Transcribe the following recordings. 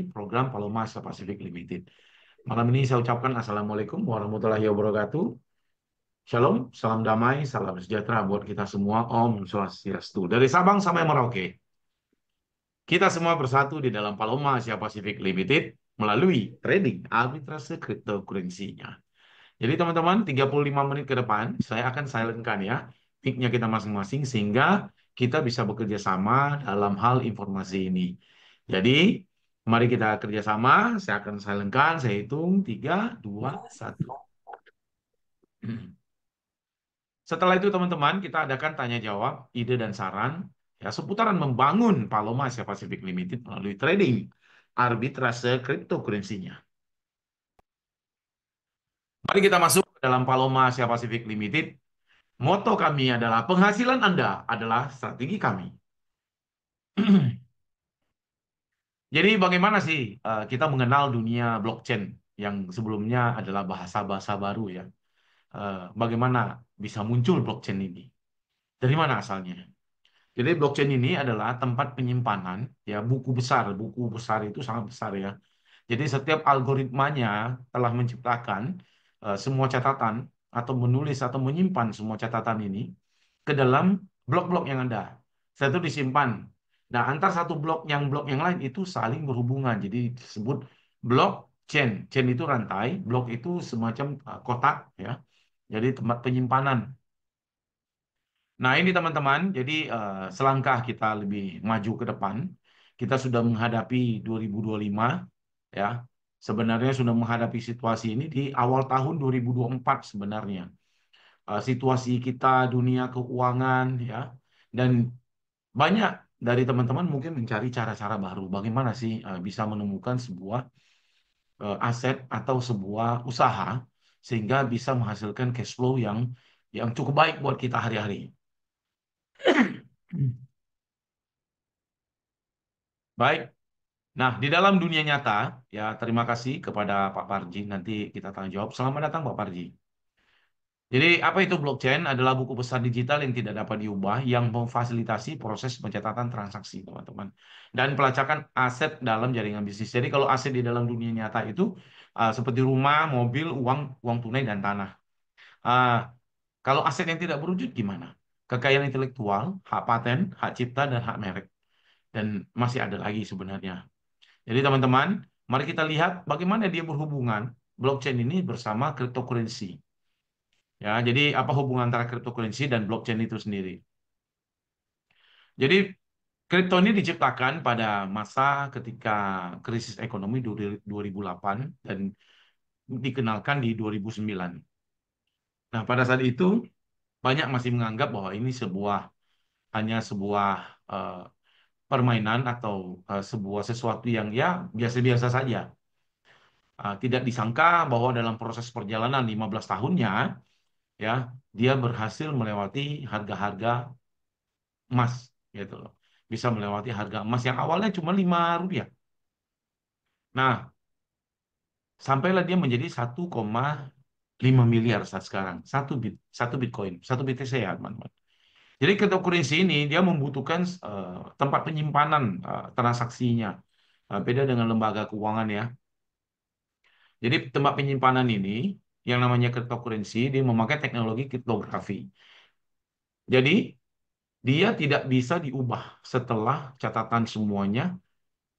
program Paloma Asia Pacific Limited. Malam ini saya ucapkan Assalamualaikum warahmatullahi wabarakatuh. Shalom, salam damai, salam sejahtera buat kita semua. Om Swastiastu. Dari Sabang sampai Merauke, kita semua bersatu di dalam Paloma Asia Pacific Limited melalui trading arbitrase cryptocurrency-nya. Jadi teman-teman, 35 menit ke depan, saya akan silentkan ya mic-nya kita masing-masing sehingga kita bisa bekerja sama dalam hal informasi ini. Jadi, mari kita kerjasama. Saya akan silentkan, saya hitung 3, 2, 1. Setelah itu teman-teman, kita adakan tanya jawab, ide dan saran ya seputaran membangun Paloma Asia Pacific Limited melalui trading arbitrase cryptocurrency-nya. Mari kita masuk ke dalam Paloma Asia Pacific Limited. Moto kami adalah penghasilan Anda adalah strategi kami. Jadi bagaimana sih kita mengenal dunia blockchain yang sebelumnya adalah bahasa-bahasa baru ya? Bagaimana bisa muncul blockchain ini? Dari mana asalnya? Jadi blockchain ini adalah tempat penyimpanan ya buku besar. Buku besar itu sangat besar ya. Jadi setiap algoritmanya telah menciptakan semua catatan atau menulis atau menyimpan semua catatan ini ke dalam blok-blok yang ada. Setelah itu disimpan. Nah, antar satu blok yang lain itu saling berhubungan. Jadi disebut blockchain. Chain itu rantai, blok itu semacam kotak ya. Jadi tempat penyimpanan. Nah, ini teman-teman, jadi selangkah kita lebih maju ke depan, kita sudah menghadapi 2025 ya. Sebenarnya sudah menghadapi situasi ini di awal tahun 2024 sebenarnya. Situasi kita dunia keuangan ya dan banyak dari teman-teman mungkin mencari cara-cara baru bagaimana sih bisa menemukan sebuah aset atau sebuah usaha sehingga bisa menghasilkan cash flow yang cukup baik buat kita hari-hari. Baik. Nah, di dalam dunia nyata, ya terima kasih kepada Pak Parji. Nanti kita tanya jawab. Selamat datang Pak Parji. Jadi, apa itu blockchain? Adalah buku besar digital yang tidak dapat diubah, yang memfasilitasi proses pencatatan transaksi, teman-teman. Dan pelacakan aset dalam jaringan bisnis. Jadi, kalau aset di dalam dunia nyata itu seperti rumah, mobil, uang, uang tunai, dan tanah. Ah, kalau aset yang tidak berwujud gimana? Kekayaan intelektual, hak paten, hak cipta, dan hak merek. Dan masih ada lagi sebenarnya. Jadi teman-teman, mari kita lihat bagaimana dia berhubungan blockchain ini bersama cryptocurrency. Ya, jadi apa hubungan antara cryptocurrency dan blockchain itu sendiri? Jadi kripto ini diciptakan pada masa ketika krisis ekonomi 2008 dan dikenalkan di 2009. Nah, pada saat itu banyak masih menganggap bahwa ini hanya sebuah eh, permainan atau sebuah sesuatu yang ya biasa-biasa saja. Tidak disangka bahwa dalam proses perjalanan 15 tahunnya ya dia berhasil melewati harga-harga emas gitu loh. Bisa melewati harga emas yang awalnya cuma Rp5. Nah, sampailah dia menjadi 1,5 miliar saat sekarang. Satu Bitcoin, satu BTC ya, teman-teman. Jadi cryptocurrency ini dia membutuhkan tempat penyimpanan transaksinya. Beda dengan lembaga keuangan ya. Jadi tempat penyimpanan ini yang namanya cryptocurrency dia memakai teknologi kriptografi. Jadi dia tidak bisa diubah setelah catatan semuanya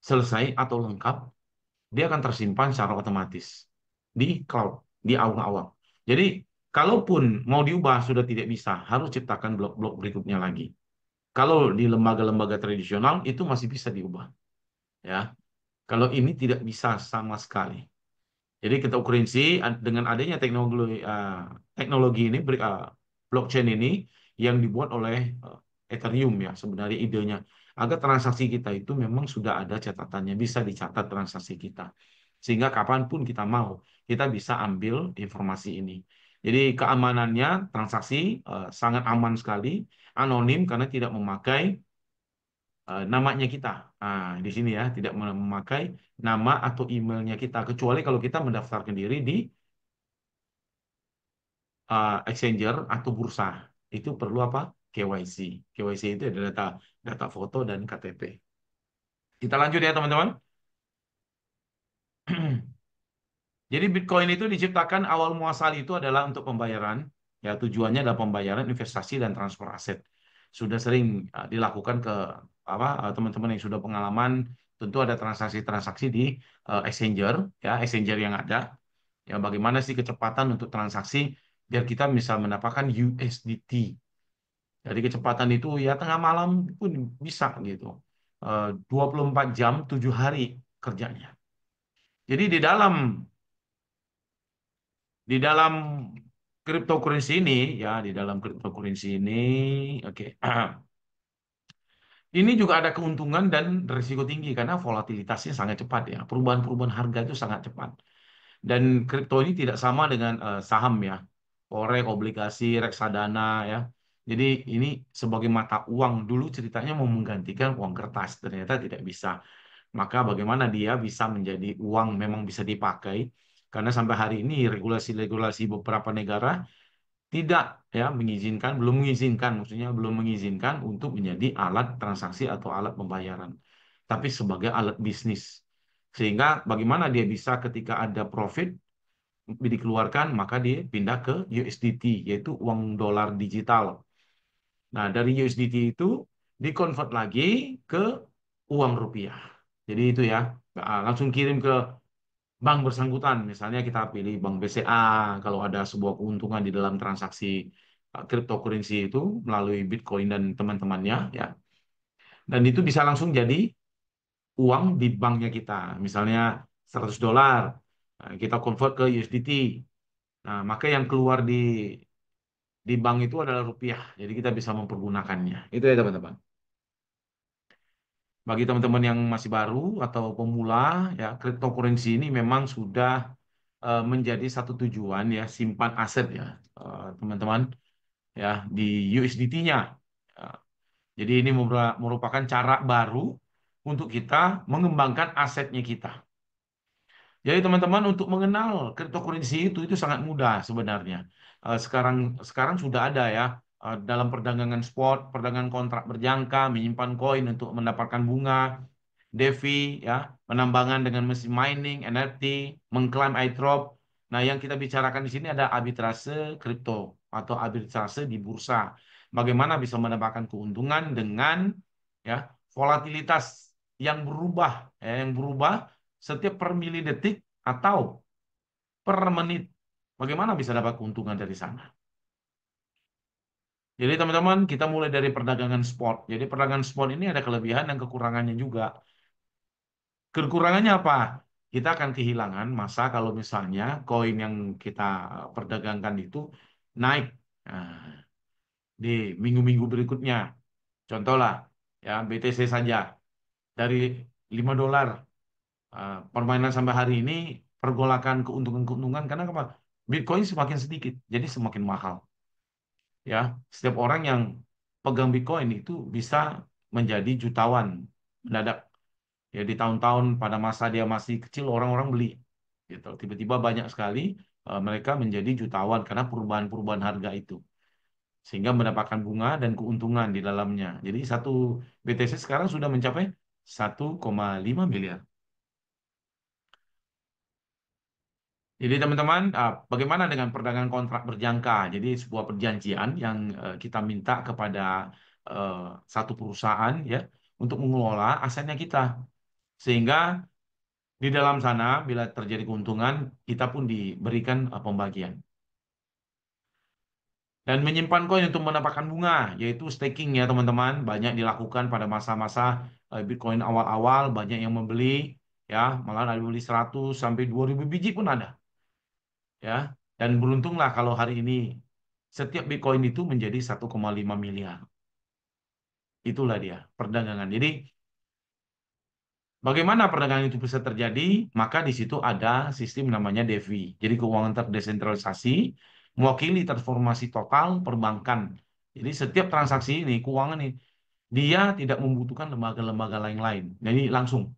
selesai atau lengkap, dia akan tersimpan secara otomatis di cloud, di awang-awang. Jadi kalaupun mau diubah sudah tidak bisa, harus ciptakan blok-blok berikutnya lagi. Kalau di lembaga-lembaga tradisional itu masih bisa diubah, ya. Kalau ini tidak bisa sama sekali. Jadi cryptocurrency dengan adanya teknologi ini blockchain ini yang dibuat oleh Ethereum ya sebenarnya idenya agar transaksi kita itu memang sudah ada catatannya bisa dicatat transaksi kita sehingga kapanpun kita mau kita bisa ambil informasi ini. Jadi keamanannya transaksi sangat aman sekali, anonim karena tidak memakai namanya kita. Di sini ya, tidak memakai nama atau emailnya kita, kecuali kalau kita mendaftarkan diri di exchanger atau bursa. Itu perlu apa? KYC. KYC itu adalah data foto dan KTP. Kita lanjut ya teman-teman. Jadi Bitcoin itu diciptakan awal muasal itu adalah untuk pembayaran, ya tujuannya adalah pembayaran, investasi dan transfer aset. Sudah sering dilakukan ke apa teman-teman yang sudah pengalaman, tentu ada transaksi-transaksi di exchanger, ya exchanger yang ada. Ya bagaimana sih kecepatan untuk transaksi biar kita bisa mendapatkan USDT. Jadi kecepatan itu ya tengah malam pun bisa gitu. 24 jam 7 hari kerjanya. Jadi di dalam cryptocurrency ini ya di dalam cryptocurrency ini oke. Ini juga ada keuntungan dan risiko tinggi karena volatilitasnya sangat cepat ya. Perubahan-perubahan harga itu sangat cepat. Dan kripto ini tidak sama dengan saham ya. Forex, obligasi, reksadana ya. Jadi ini sebagai mata uang dulu ceritanya mau menggantikan uang kertas, ternyata tidak bisa. Maka bagaimana dia bisa menjadi uang memang bisa dipakai? Karena sampai hari ini regulasi-regulasi beberapa negara tidak ya mengizinkan, belum mengizinkan, maksudnya belum mengizinkan untuk menjadi alat transaksi atau alat pembayaran, tapi sebagai alat bisnis. Sehingga bagaimana dia bisa ketika ada profit dikeluarkan, maka dia pindah ke USDT, yaitu uang dolar digital. Nah, dari USDT itu dikonvert lagi ke uang rupiah. Jadi itu ya, langsung kirim ke bank bersangkutan. Misalnya kita pilih bank BCA kalau ada sebuah keuntungan di dalam transaksi cryptocurrency itu melalui Bitcoin dan teman-temannya ya. Dan itu bisa langsung jadi uang di banknya kita. Misalnya $100, kita convert ke USDT. Nah, maka yang keluar di bank itu adalah rupiah. Jadi kita bisa mempergunakannya. Itu ya teman-teman. Bagi teman-teman yang masih baru atau pemula, ya cryptocurrency ini memang sudah menjadi satu tujuan ya simpan aset ya teman-teman ya di USDT-nya. Jadi ini merupakan cara baru untuk kita mengembangkan asetnya kita. Jadi teman-teman untuk mengenal cryptocurrency itu sangat mudah sebenarnya. Sekarang sekarang sudah ada ya dalam perdagangan spot, perdagangan kontrak berjangka, menyimpan koin untuk mendapatkan bunga, DeFi ya, penambangan dengan mesin mining, NFT, mengklaim airdrop. Nah, yang kita bicarakan di sini ada arbitrase kripto atau arbitrase di bursa. Bagaimana bisa mendapatkan keuntungan dengan ya volatilitas yang berubah setiap per milidetik atau per menit. Bagaimana bisa dapat keuntungan dari sana? Jadi teman-teman, kita mulai dari perdagangan spot. Jadi perdagangan spot ini ada kelebihan dan kekurangannya juga. Kekurangannya apa? Kita akan kehilangan masa kalau misalnya koin yang kita perdagangkan itu naik nah, di minggu-minggu berikutnya. Contoh lah, ya BTC saja dari $5 permainan sampai hari ini pergolakan keuntungan-keuntungan karena apa? Bitcoin semakin sedikit, jadi semakin mahal. Ya, setiap orang yang pegang Bitcoin itu bisa menjadi jutawan mendadak. Ya di tahun-tahun pada masa dia masih kecil orang-orang beli gitu. Tiba-tiba banyak sekali mereka menjadi jutawan karena perubahan-perubahan harga itu. Sehingga mendapatkan bunga dan keuntungan di dalamnya. Jadi satu BTC sekarang sudah mencapai 1,5 miliar. Jadi teman-teman, bagaimana dengan perdagangan kontrak berjangka? Jadi sebuah perjanjian yang kita minta kepada eh, satu perusahaan ya untuk mengelola asetnya kita. Sehingga di dalam sana, bila terjadi keuntungan, kita pun diberikan pembagian. Dan menyimpan koin untuk mendapatkan bunga, yaitu staking ya teman-teman. Banyak dilakukan pada masa-masa Bitcoin awal-awal, banyak yang membeli, ya malah ada yang beli 100 sampai 2000 biji pun ada. Ya. Dan beruntunglah kalau hari ini setiap Bitcoin itu menjadi 1,5 miliar. Itulah dia perdagangan. Jadi bagaimana perdagangan itu bisa terjadi? Maka di situ ada sistem namanya DeFi. Jadi keuangan terdesentralisasi mewakili transformasi total perbankan. Jadi setiap transaksi ini, keuangan ini, dia tidak membutuhkan lembaga-lembaga lain-lain. Jadi langsung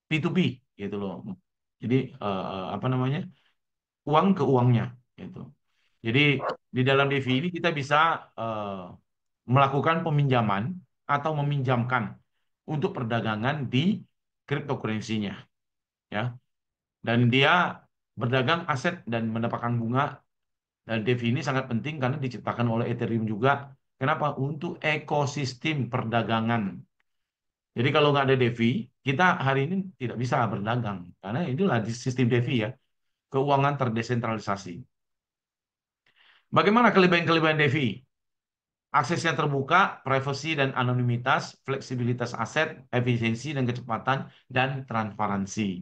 P2P gitu loh. Jadi apa namanya? Uang ke uangnya gitu. Jadi di dalam DeFi ini kita bisa melakukan peminjaman atau meminjamkan untuk perdagangan di cryptocurrency-nya ya. Dan dia berdagang aset dan mendapatkan bunga. Dan DeFi ini sangat penting karena diciptakan oleh Ethereum juga. Kenapa? Untuk ekosistem perdagangan. Jadi kalau nggak ada DeFi, kita hari ini tidak bisa berdagang. Karena inilah di sistem DeFi ya, keuangan terdesentralisasi. Bagaimana kelebihan-kelebihan DeFi? Aksesnya terbuka, privasi dan anonimitas, fleksibilitas aset, efisiensi dan kecepatan, dan transparansi.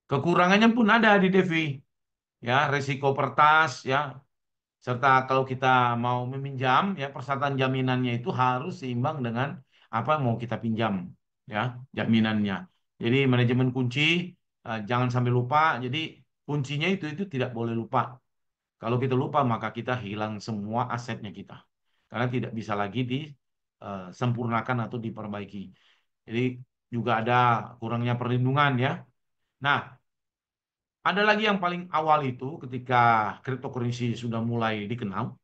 Kekurangannya pun ada di DeFi, ya, risiko pertas, ya, serta kalau kita mau meminjam, ya, persyaratan jaminannya itu harus seimbang dengan apa yang mau kita pinjam, ya, jaminannya. Jadi manajemen kunci, jangan sampai lupa. Jadi kuncinya itu tidak boleh lupa. Kalau kita lupa, maka kita hilang semua asetnya kita. Karena tidak bisa lagi disempurnakan atau diperbaiki. Jadi juga ada kurangnya perlindungan ya. Nah, ada lagi yang paling awal itu ketika cryptocurrency sudah mulai dikenal,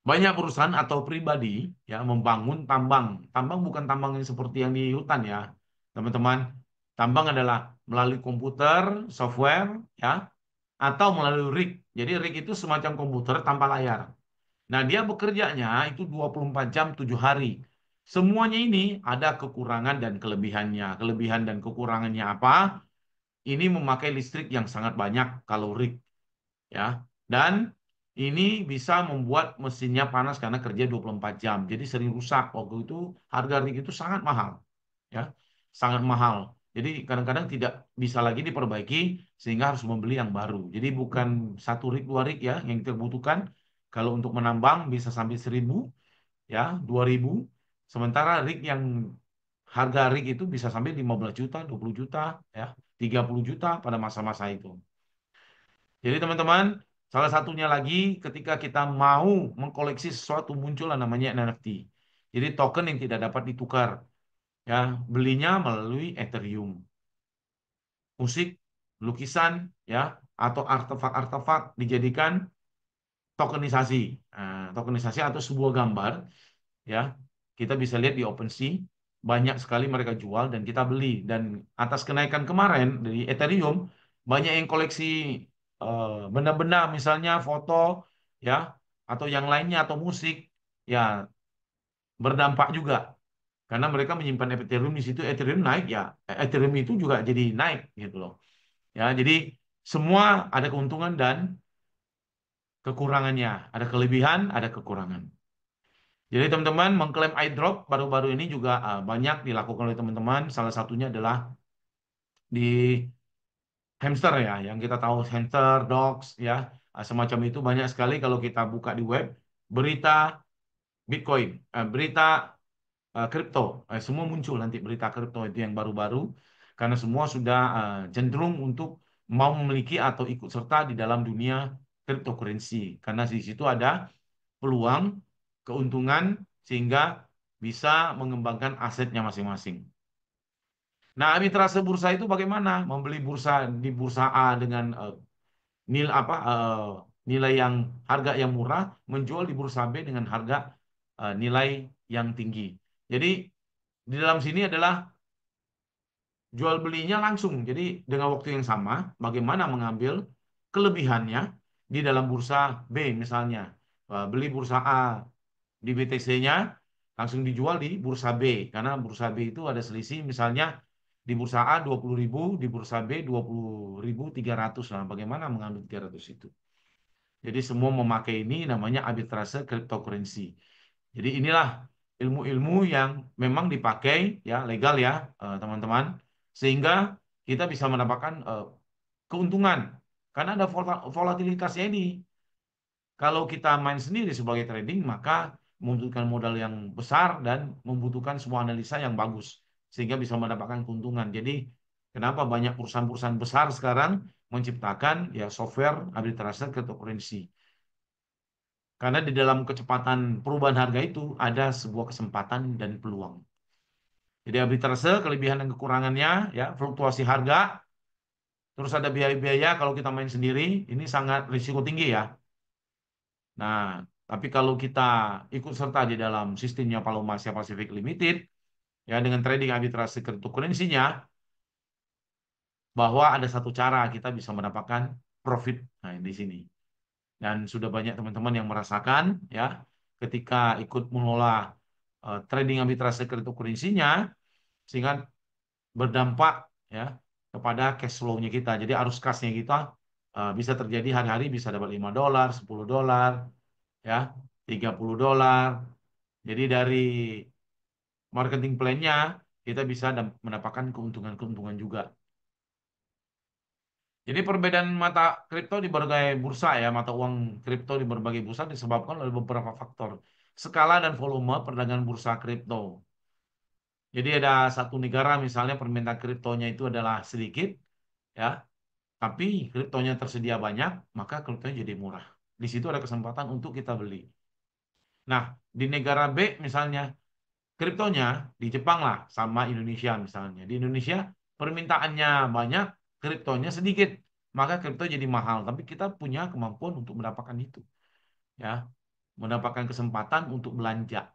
banyak perusahaan atau pribadi ya membangun tambang. Tambang bukan tambang yang seperti yang di hutan ya, teman-teman. Tambang adalah melalui komputer, software ya, atau melalui rig. Jadi rig itu semacam komputer tanpa layar. Nah, dia bekerjanya itu 24 jam 7 hari. Semuanya ini ada kekurangan dan kelebihannya. Kelebihan dan kekurangannya apa? Ini memakai listrik yang sangat banyak kalori ya. Dan ini bisa membuat mesinnya panas karena kerja 24 jam. Jadi sering rusak. Waktu itu harga rig itu sangat mahal ya. Sangat mahal. Jadi kadang-kadang tidak bisa lagi diperbaiki sehingga harus membeli yang baru. Jadi bukan satu rig dua rig ya yang dibutuhkan. Kalau untuk menambang bisa sampai 1.000 ya, 2.000. Sementara rig yang harga rig itu bisa sampai 15 juta, 20 juta ya, 30 juta pada masa-masa itu. Jadi teman-teman, salah satunya lagi ketika kita mau mengkoleksi sesuatu muncullah namanya NFT. Jadi token yang tidak dapat ditukar ya, belinya melalui Ethereum. Musik, lukisan ya, atau artefak-artefak dijadikan tokenisasi. Tokenisasi atau sebuah gambar ya, kita bisa lihat di OpenSea banyak sekali mereka jual dan kita beli. Dan atas kenaikan kemarin dari Ethereum banyak yang koleksi benda-benda misalnya foto ya, atau yang lainnya atau musik ya, berdampak juga karena mereka menyimpan Ethereum di situ. Ethereum naik ya, Ethereum itu juga jadi naik gitu loh ya. Jadi semua ada keuntungan dan kekurangannya, ada kelebihan ada kekurangan. Jadi teman-teman mengklaim airdrop baru-baru ini juga banyak dilakukan oleh teman-teman. Salah satunya adalah di Hamster ya, yang kita tahu Hamster, Docs ya, semacam itu banyak sekali kalau kita buka di web berita Bitcoin, berita kripto, semua muncul nanti berita kripto itu yang baru-baru karena semua sudah cenderung untuk mau memiliki atau ikut serta di dalam dunia cryptocurrency karena di situ ada peluang, keuntungan sehingga bisa mengembangkan asetnya masing-masing. Nah, arbitrase bursa itu bagaimana? Membeli bursa di bursa A dengan nilai yang harga yang murah, menjual di bursa B dengan harga nilai yang tinggi. Jadi di dalam sini adalah jual belinya langsung. Jadi dengan waktu yang sama, bagaimana mengambil kelebihannya di dalam bursa B misalnya. Beli bursa A di BTC-nya langsung dijual di bursa B karena bursa B itu ada selisih misalnya di bursa A 20.000, di bursa B 20.300. Nah, bagaimana mengambil 300 itu? Jadi semua memakai ini namanya arbitrase cryptocurrency. Jadi inilah ilmu-ilmu yang memang dipakai ya legal ya teman-teman sehingga kita bisa mendapatkan keuntungan karena ada volatilitasnya ini. Kalau kita main sendiri sebagai trading, maka membutuhkan modal yang besar dan membutuhkan sebuah analisa yang bagus, sehingga bisa mendapatkan keuntungan. Jadi, kenapa banyak perusahaan-perusahaan besar sekarang menciptakan ya software arbitrase cryptocurrency? Karena di dalam kecepatan perubahan harga itu ada sebuah kesempatan dan peluang. Jadi arbitrase, kelebihan dan kekurangannya, ya fluktuasi harga, terus ada biaya-biaya kalau kita main sendiri, ini sangat risiko tinggi ya. Nah, tapi kalau kita ikut serta di dalam sistemnya Paloma Asia Pacific Limited, ya dengan trading arbitrase cryptocurrency-nya, bahwa ada satu cara kita bisa mendapatkan profit. Nah, di sini. Dan sudah banyak teman-teman yang merasakan ya ketika ikut mengelola trading arbitrase cryptocurrency-nya sehingga berdampak ya kepada cash flow-nya kita. Jadi arus kasnya kita bisa terjadi hari-hari bisa dapat $5, $10, ya, $30. Jadi dari marketing plan-nya kita bisa mendapatkan keuntungan-keuntungan juga. Jadi perbedaan mata kripto di berbagai bursa ya, mata uang kripto di berbagai bursa disebabkan oleh beberapa faktor. Skala dan volume perdagangan bursa kripto. Jadi ada satu negara misalnya permintaan kriptonya itu adalah sedikit, ya, tapi kriptonya tersedia banyak, maka kriptonya jadi murah. Di situ ada kesempatan untuk kita beli. Nah, di negara B misalnya, kriptonya di Jepang lah, sama Indonesia misalnya. Di Indonesia permintaannya banyak, kriptonya sedikit. Maka kripto jadi mahal. Tapi kita punya kemampuan untuk mendapatkan itu. Ya, mendapatkan kesempatan untuk belanja.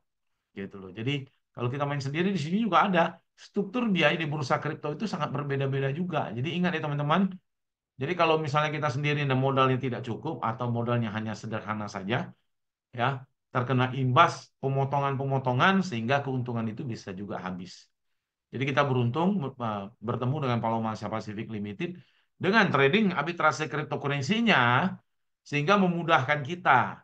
Gitu loh. Jadi kalau kita main sendiri di sini juga ada. Struktur biaya di bursa kripto itu sangat berbeda-beda juga. Jadi ingat ya teman-teman, jadi kalau misalnya kita sendiri dan modalnya tidak cukup atau modalnya hanya sederhana saja, ya terkena imbas pemotongan-pemotongan sehingga keuntungan itu bisa juga habis. Jadi kita beruntung bertemu dengan Paloma Asia Pacific Limited dengan trading arbitrase cryptocurrency-nya sehingga memudahkan kita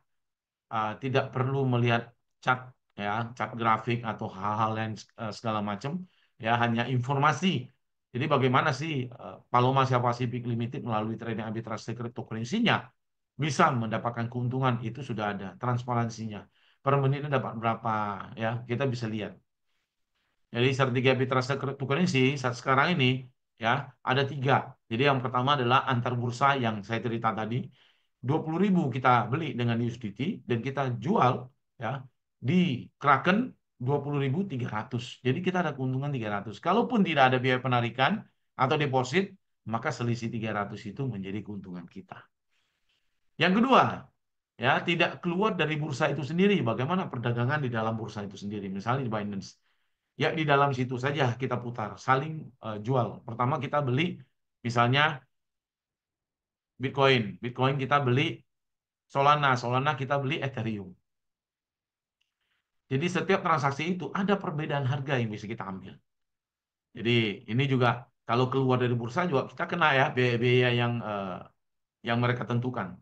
tidak perlu melihat chart ya, chart grafik atau hal-hal yang segala macam ya, hanya informasi. Jadi bagaimana sih Paloma Asia Pacific Limited melalui trading arbitrase cryptocurrency-nya bisa mendapatkan keuntungan itu sudah ada transparansinya. Per menitnya dapat berapa ya, kita bisa lihat. Jadi strategi arbitrase cryptocurrency saat sekarang ini ya ada tiga. Jadi yang pertama adalah antar bursa yang saya cerita tadi. 20.000 kita beli dengan USDT dan kita jual ya di Kraken 20.300. Jadi kita ada keuntungan 300. Kalaupun tidak ada biaya penarikan atau deposit, maka selisih 300 itu menjadi keuntungan kita. Yang kedua, ya tidak keluar dari bursa itu sendiri. Bagaimana perdagangan di dalam bursa itu sendiri? Misalnya di Binance. Ya di dalam situ saja kita putar, saling jual. Pertama kita beli misalnya Bitcoin, Bitcoin kita beli Solana, Solana kita beli Ethereum. Jadi setiap transaksi itu ada perbedaan harga yang bisa kita ambil. Jadi ini juga kalau keluar dari bursa juga kita kena ya biaya-biaya yang mereka tentukan.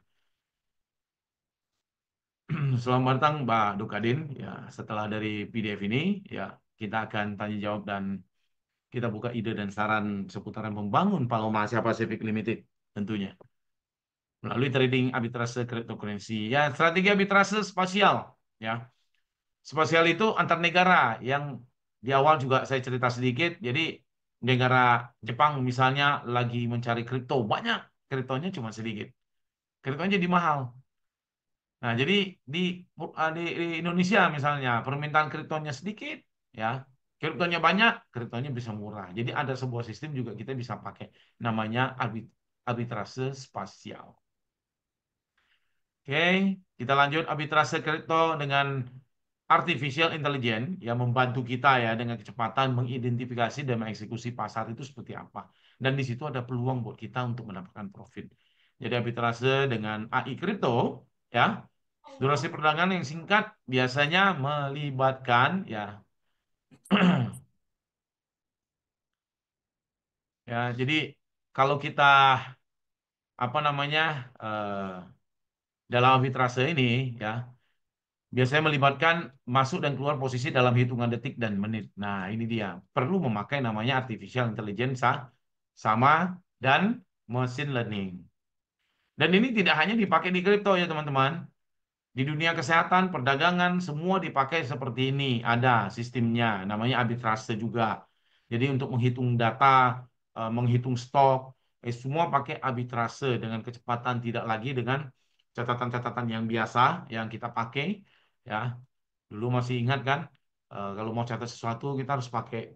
Selamat datang Mbak Dukadin. Ya setelah dari PDF ini ya kita akan tanya jawab dan kita buka ide dan saran seputaran membangun Paloma Asia Pacific Limited tentunya melalui trading arbitrase cryptocurrency. Ya, strategi arbitrase spasial. Ya, spasial itu antar negara yang di awal juga saya cerita sedikit. Jadi negara Jepang misalnya lagi mencari kripto banyak, kriptonya cuma sedikit. Kriptonya jadi mahal. Nah, jadi di di Indonesia misalnya permintaan kriptonya sedikit, ya, kriptonya banyak, kriptonya bisa murah. Jadi ada sebuah sistem juga kita bisa pakai namanya arbitrase spasial. Oke, kita lanjut arbitrase kripto dengan artificial intelligence yang membantu kita ya dengan kecepatan mengidentifikasi dan mengeksekusi pasar itu seperti apa. Dan di situ ada peluang buat kita untuk mendapatkan profit. Jadi arbitrase dengan AI kripto ya, durasi perdagangan yang singkat biasanya melibatkan ya ya jadi kalau kita apa namanya dalam arbitrase ini ya biasanya melibatkan masuk dan keluar posisi dalam hitungan detik dan menit. Nah, ini dia. Perlu memakai namanya artificial intelligence sama dan machine learning. Dan ini tidak hanya dipakai di kripto ya, teman-teman. Di dunia kesehatan, perdagangan, semua dipakai seperti ini. Ada sistemnya, namanya arbitrase juga. Jadi untuk menghitung data, menghitung stok, semua pakai arbitrase dengan kecepatan tidak lagi dengan catatan-catatan yang biasa yang kita pakai. Ya, dulu masih ingat kan, kalau mau catat sesuatu kita harus pakai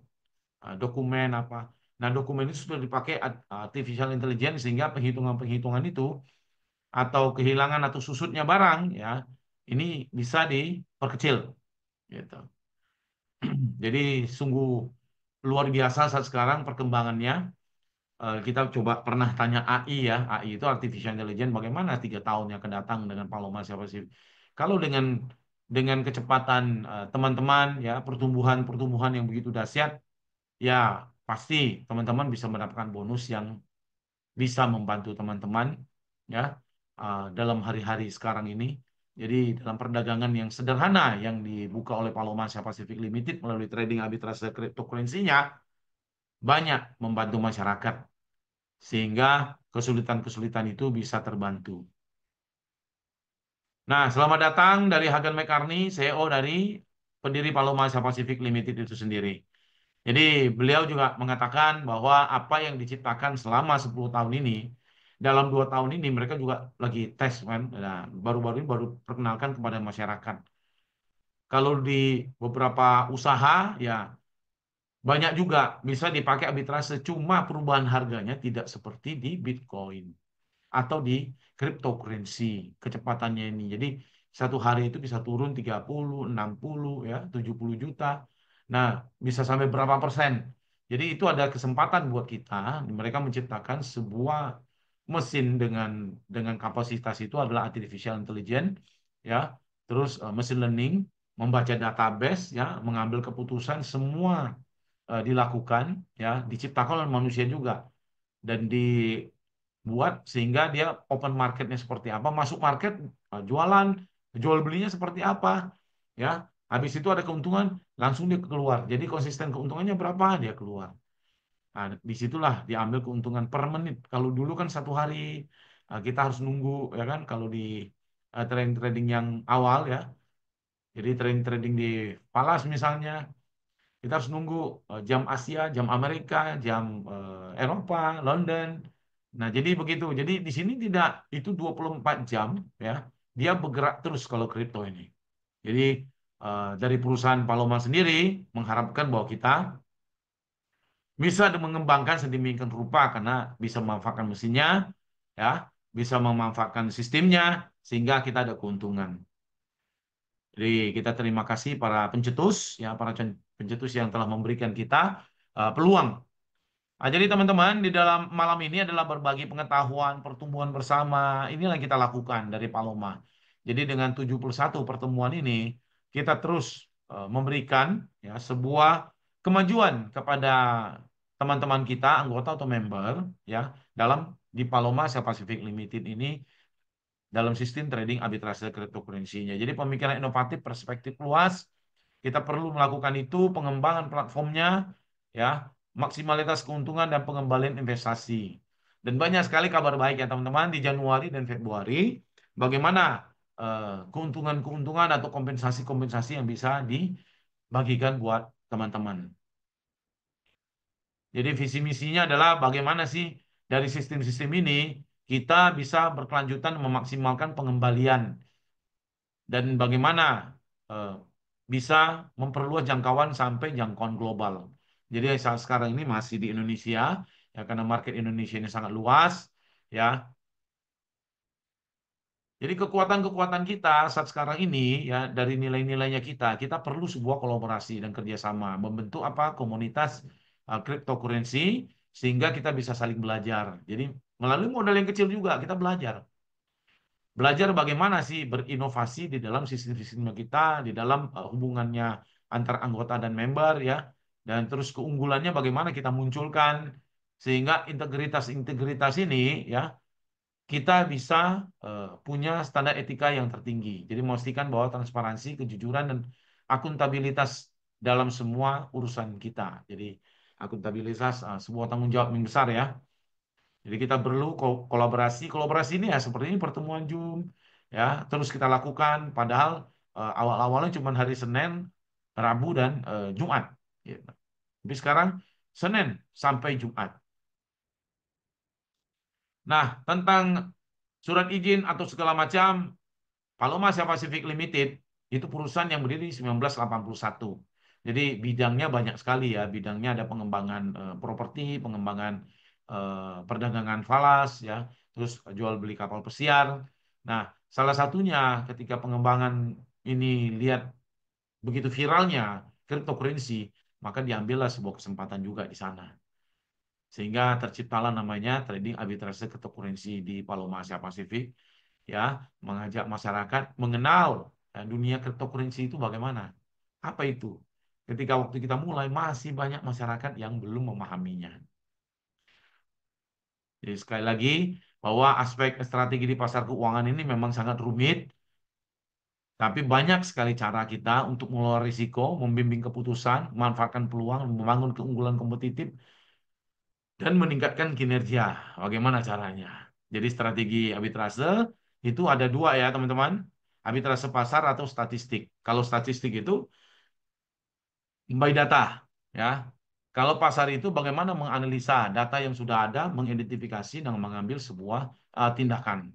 dokumen apa. Nah, dokumen itu sudah dipakai artificial intelligence sehingga penghitungan-penghitungan itu atau kehilangan atau susutnya barang ya ini bisa diperkecil gitu. Jadi sungguh luar biasa saat sekarang perkembangannya Kita coba pernah tanya AI ya, AI itu artificial intelligence, bagaimana 3 tahun yang akan datang dengan Paloma siapa sih? Kalau dengan kecepatan teman-teman ya, pertumbuhan yang begitu dahsyat, ya pasti teman-teman bisa mendapatkan bonus yang bisa membantu teman-teman ya dalam hari-hari sekarang ini. Jadi dalam perdagangan yang sederhana yang dibuka oleh Paloma Asia Pacific Limited melalui trading arbitrase cryptocurrency-nya banyak membantu masyarakat sehingga kesulitan-kesulitan itu bisa terbantu. Nah, selamat datang dari Hagan McCartney, CEO dari pendiri Paloma Asia Pacific Limited itu sendiri. Jadi beliau juga mengatakan bahwa apa yang diciptakan selama 10 tahun ini, dalam 2 tahun ini mereka juga lagi tes kan, nah, baru-baru ini baru perkenalkan kepada masyarakat. Kalau di beberapa usaha ya banyak juga bisa dipakai arbitrase, cuma perubahan harganya tidak seperti di Bitcoin atau di cryptocurrency kecepatannya ini. Jadi satu hari itu bisa turun 30, 60 ya, 70 juta. Nah, bisa sampai berapa persen. Jadi itu ada kesempatan buat kita, mereka menciptakan sebuah mesin dengan kapasitas itu adalah artificial intelligence ya, terus machine learning, membaca database ya, mengambil keputusan semua dilakukan ya, diciptakan oleh manusia juga dan dibuat sehingga dia open marketnya seperti apa, masuk market jualan, jual belinya seperti apa, ya. Habis itu ada keuntungan, langsung dia keluar. Jadi konsisten keuntungannya berapa dia keluar. Nah, disitulah diambil keuntungan per menit. Kalau dulu kan satu hari kita harus nunggu, ya kan? Kalau di trading yang awal ya, jadi trading di Falas misalnya, kita harus nunggu jam Asia, jam Amerika, jam Eropa, London. Nah, jadi begitu. Jadi di sini tidak itu 24 jam ya. Dia bergerak terus kalau kripto ini. Jadi dari perusahaan Paloma sendiri mengharapkan bahwa kita bisa mengembangkan sedemikian rupa karena bisa memanfaatkan mesinnya ya, bisa memanfaatkan sistemnya sehingga kita ada keuntungan. Jadi kita terima kasih para pencetus ya, para pencetus yang telah memberikan kita peluang. Nah, jadi teman-teman di dalam malam ini adalah berbagi pengetahuan, pertumbuhan bersama. Inilah yang kita lakukan dari Paloma. Jadi dengan 71 pertemuan ini kita terus memberikan ya sebuah kemajuan kepada teman-teman kita, anggota atau member ya dalam di Paloma Asia Pacific Limited ini dalam sistem trading arbitrase cryptocurrency-nya. Jadi pemikiran inovatif, perspektif luas, kita perlu melakukan itu, pengembangan platformnya, ya, maksimalitas keuntungan dan pengembalian investasi. Dan banyak sekali kabar baik ya teman-teman di Januari dan Februari, bagaimana keuntungan-keuntungan atau kompensasi-kompensasi yang bisa dibagikan buat teman-teman. Jadi visi misinya adalah bagaimana sih dari sistem-sistem ini kita bisa berkelanjutan memaksimalkan pengembalian dan bagaimana eh, bisa memperluas jangkauan sampai jangkauan global. Jadi saat sekarang ini masih di Indonesia, ya karena market Indonesia ini sangat luas, ya. Jadi kekuatan-kekuatan kita saat sekarang ini, ya dari nilai-nilainya kita perlu sebuah kolaborasi dan kerjasama, membentuk apa komunitas cryptocurrency sehingga kita bisa saling belajar. Jadi melalui modal yang kecil juga kita belajar. Belajar bagaimana sih berinovasi di dalam sistem-sistem kita, di dalam hubungannya antar anggota dan member ya, dan terus keunggulannya bagaimana kita munculkan sehingga integritas-integritas ini ya kita bisa punya standar etika yang tertinggi. Jadi memastikan bahwa transparansi, kejujuran dan akuntabilitas dalam semua urusan kita. Jadi akuntabilitas sebuah tanggung jawab yang besar ya. Jadi kita perlu kolaborasi. Kolaborasi ini ya seperti ini pertemuan Zoom ya terus kita lakukan padahal awal-awalnya cuma hari Senin, Rabu dan Jumat. Gitu. Tapi sekarang Senin sampai Jumat. Nah, tentang surat izin atau segala macam, Paloma Asia Pacific Limited itu perusahaan yang berdiri 1981. Jadi bidangnya banyak sekali ya. Bidangnya ada pengembangan properti, pengembangan perdagangan falas ya, terus jual beli kapal pesiar. Nah, salah satunya ketika pengembangan ini lihat begitu viralnya cryptocurrency, maka diambillah sebuah kesempatan juga di sana. Sehingga terciptalah namanya trading arbitrase cryptocurrency di Paloma Asia Pasifik, ya, mengajak masyarakat mengenal dunia cryptocurrency itu bagaimana. Apa itu? Ketika waktu kita mulai masih banyak masyarakat yang belum memahaminya. Jadi sekali lagi bahwa aspek strategi di pasar keuangan ini memang sangat rumit, tapi banyak sekali cara kita untuk mengelola risiko, membimbing keputusan, memanfaatkan peluang, membangun keunggulan kompetitif, dan meningkatkan kinerja. Bagaimana caranya? Jadi strategi arbitrase itu ada dua ya teman-teman. Arbitrase pasar atau statistik. Kalau statistik itu by data, ya. Kalau pasar itu bagaimana menganalisa data yang sudah ada, mengidentifikasi dan mengambil sebuah tindakan.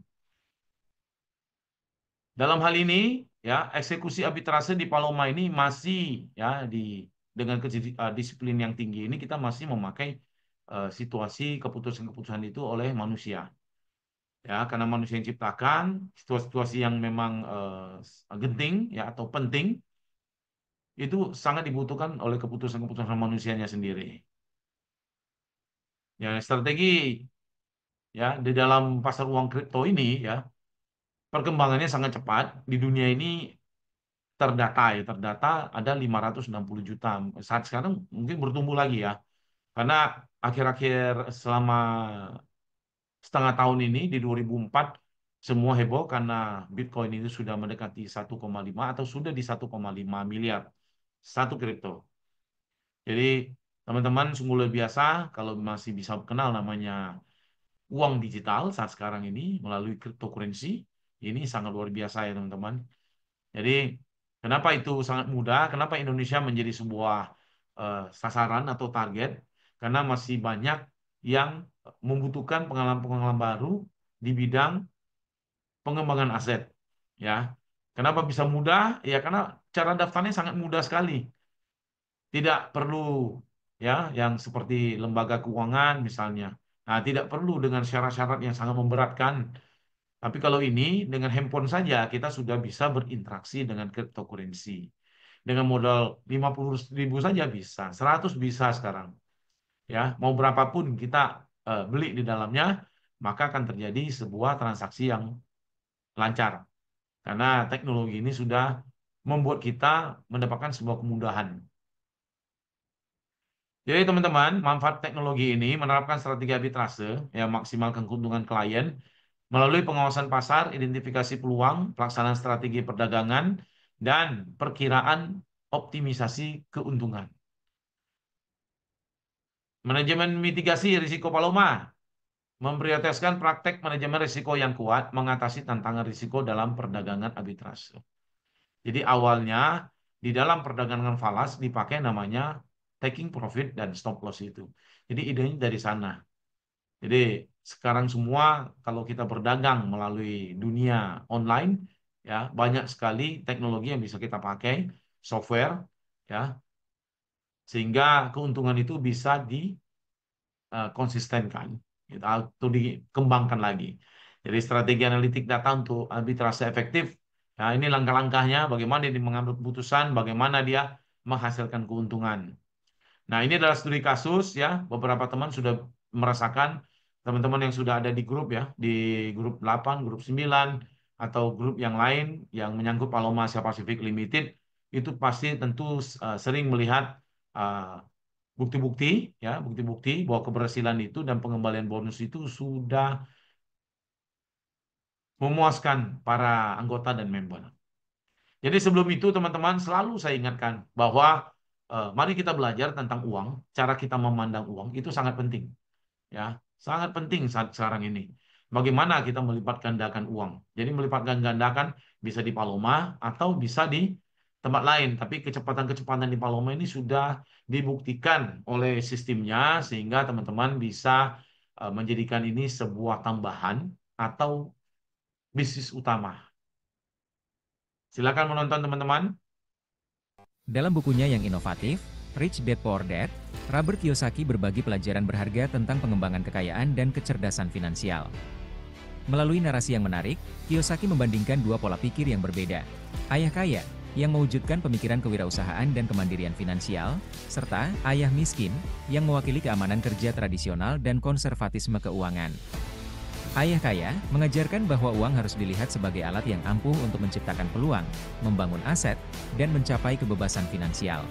Dalam hal ini, ya, eksekusi arbitrase di Paloma ini masih, ya, dengan disiplin yang tinggi ini kita masih memakai situasi keputusan-keputusan itu oleh manusia. Ya, karena manusia yang ciptakan situasi-situasi yang memang genting, ya, atau penting itu sangat dibutuhkan oleh keputusan-keputusan manusianya sendiri. Ya, strategi, ya, di dalam pasar uang kripto ini, ya, perkembangannya sangat cepat. Di dunia ini terdata ada 560 juta. Saat sekarang mungkin bertumbuh lagi ya. Karena akhir-akhir selama setengah tahun ini di 2004 semua heboh karena Bitcoin itu sudah mendekati 1,5 atau sudah di 1,5 miliar satu kripto. Jadi teman-teman sungguh luar biasa kalau masih bisa kenal namanya uang digital saat sekarang ini melalui cryptocurrency. Ini sangat luar biasa ya teman-teman. Jadi kenapa itu sangat mudah? Kenapa Indonesia menjadi sebuah sasaran atau target? Karena masih banyak yang membutuhkan pengalaman-pengalaman baru di bidang pengembangan aset. Ya, kenapa bisa mudah? Ya karena cara daftarnya sangat mudah sekali. Tidak perlu, ya, yang seperti lembaga keuangan misalnya. Nah, tidak perlu dengan syarat-syarat yang sangat memberatkan. Tapi kalau ini dengan handphone saja kita sudah bisa berinteraksi dengan cryptocurrency. Dengan modal 50.000 saja bisa, 100 bisa sekarang. Ya, mau berapapun kita beli di dalamnya, maka akan terjadi sebuah transaksi yang lancar. Karena teknologi ini sudah membuat kita mendapatkan sebuah kemudahan. Jadi teman-teman, manfaat teknologi ini menerapkan strategi arbitrase yang maksimalkan keuntungan klien melalui pengawasan pasar, identifikasi peluang, pelaksanaan strategi perdagangan, dan perkiraan optimisasi keuntungan. Manajemen mitigasi risiko Paloma memprioritaskan praktek manajemen risiko yang kuat mengatasi tantangan risiko dalam perdagangan arbitrase. Jadi awalnya di dalam perdagangan falas dipakai namanya taking profit dan stop loss itu. Jadi idenya dari sana. Jadi sekarang semua kalau kita berdagang melalui dunia online, ya, banyak sekali teknologi yang bisa kita pakai, software, ya, sehingga keuntungan itu bisa dikonsistenkan gitu, atau dikembangkan lagi. Jadi strategi analitik data untuk arbitrase efektif. Ya, ini langkah-langkahnya, bagaimana dia mengambil keputusan, bagaimana dia menghasilkan keuntungan. Nah, ini adalah studi kasus ya. Beberapa teman sudah merasakan, teman-teman yang sudah ada di grup ya, di grup 8, grup 9 atau grup yang lain yang menyangkut Paloma Asia Pacific Limited itu pasti tentu sering melihat uh, bukti-bukti ya, bukti-bukti bahwa keberhasilan itu dan pengembalian bonus itu sudah memuaskan para anggota dan member. Jadi sebelum itu teman-teman selalu saya ingatkan bahwa mari kita belajar tentang uang, cara kita memandang uang itu sangat penting, ya, sangat penting saat sekarang ini. Bagaimana kita melipat gandakan uang? Jadi melipat gandakan bisa di Paloma atau bisa di tempat lain, tapi kecepatan-kecepatan di Paloma ini sudah dibuktikan oleh sistemnya sehingga teman-teman bisa menjadikan ini sebuah tambahan atau bisnis utama. Silakan menonton teman-teman. Dalam bukunya yang inovatif, Rich Dad Poor Dad, Robert Kiyosaki berbagi pelajaran berharga tentang pengembangan kekayaan dan kecerdasan finansial. Melalui narasi yang menarik, Kiyosaki membandingkan dua pola pikir yang berbeda. Ayah kaya, yang mewujudkan pemikiran kewirausahaan dan kemandirian finansial, serta Ayah Miskin, yang mewakili keamanan kerja tradisional dan konservatisme keuangan. Ayah Kaya mengajarkan bahwa uang harus dilihat sebagai alat yang ampuh untuk menciptakan peluang, membangun aset, dan mencapai kebebasan finansial.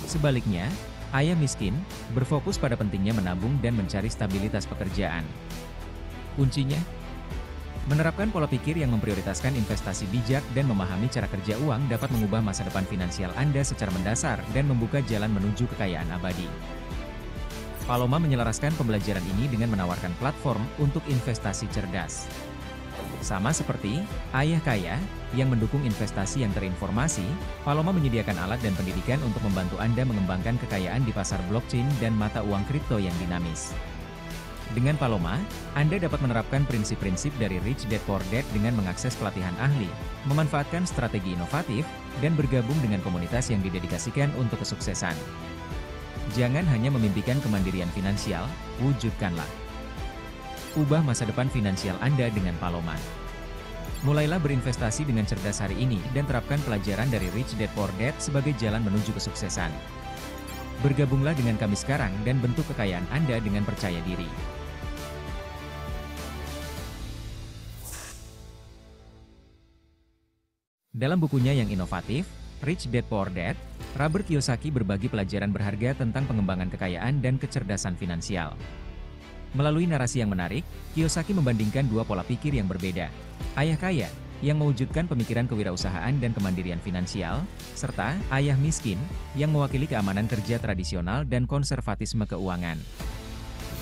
Sebaliknya, Ayah Miskin berfokus pada pentingnya menabung dan mencari stabilitas pekerjaan. Kuncinya, menerapkan pola pikir yang memprioritaskan investasi bijak dan memahami cara kerja uang dapat mengubah masa depan finansial Anda secara mendasar dan membuka jalan menuju kekayaan abadi. Paloma menyelaraskan pembelajaran ini dengan menawarkan platform untuk investasi cerdas. Sama seperti Ayah Kaya, yang mendukung investasi yang terinformasi, Paloma menyediakan alat dan pendidikan untuk membantu Anda mengembangkan kekayaan di pasar blockchain dan mata uang kripto yang dinamis. Dengan Paloma, Anda dapat menerapkan prinsip-prinsip dari Rich Dad Poor Dad dengan mengakses pelatihan ahli, memanfaatkan strategi inovatif, dan bergabung dengan komunitas yang didedikasikan untuk kesuksesan. Jangan hanya memimpikan kemandirian finansial, wujudkanlah. Ubah masa depan finansial Anda dengan Paloma. Mulailah berinvestasi dengan cerdas hari ini dan terapkan pelajaran dari Rich Dad Poor Dad sebagai jalan menuju kesuksesan. Bergabunglah dengan kami sekarang dan bentuk kekayaan Anda dengan percaya diri. Dalam bukunya yang inovatif, Rich Dad Poor Dad, Robert Kiyosaki berbagi pelajaran berharga tentang pengembangan kekayaan dan kecerdasan finansial. Melalui narasi yang menarik, Kiyosaki membandingkan dua pola pikir yang berbeda. Ayah Kaya, yang mewujudkan pemikiran kewirausahaan dan kemandirian finansial, serta Ayah Miskin, yang mewakili keamanan kerja tradisional dan konservatisme keuangan.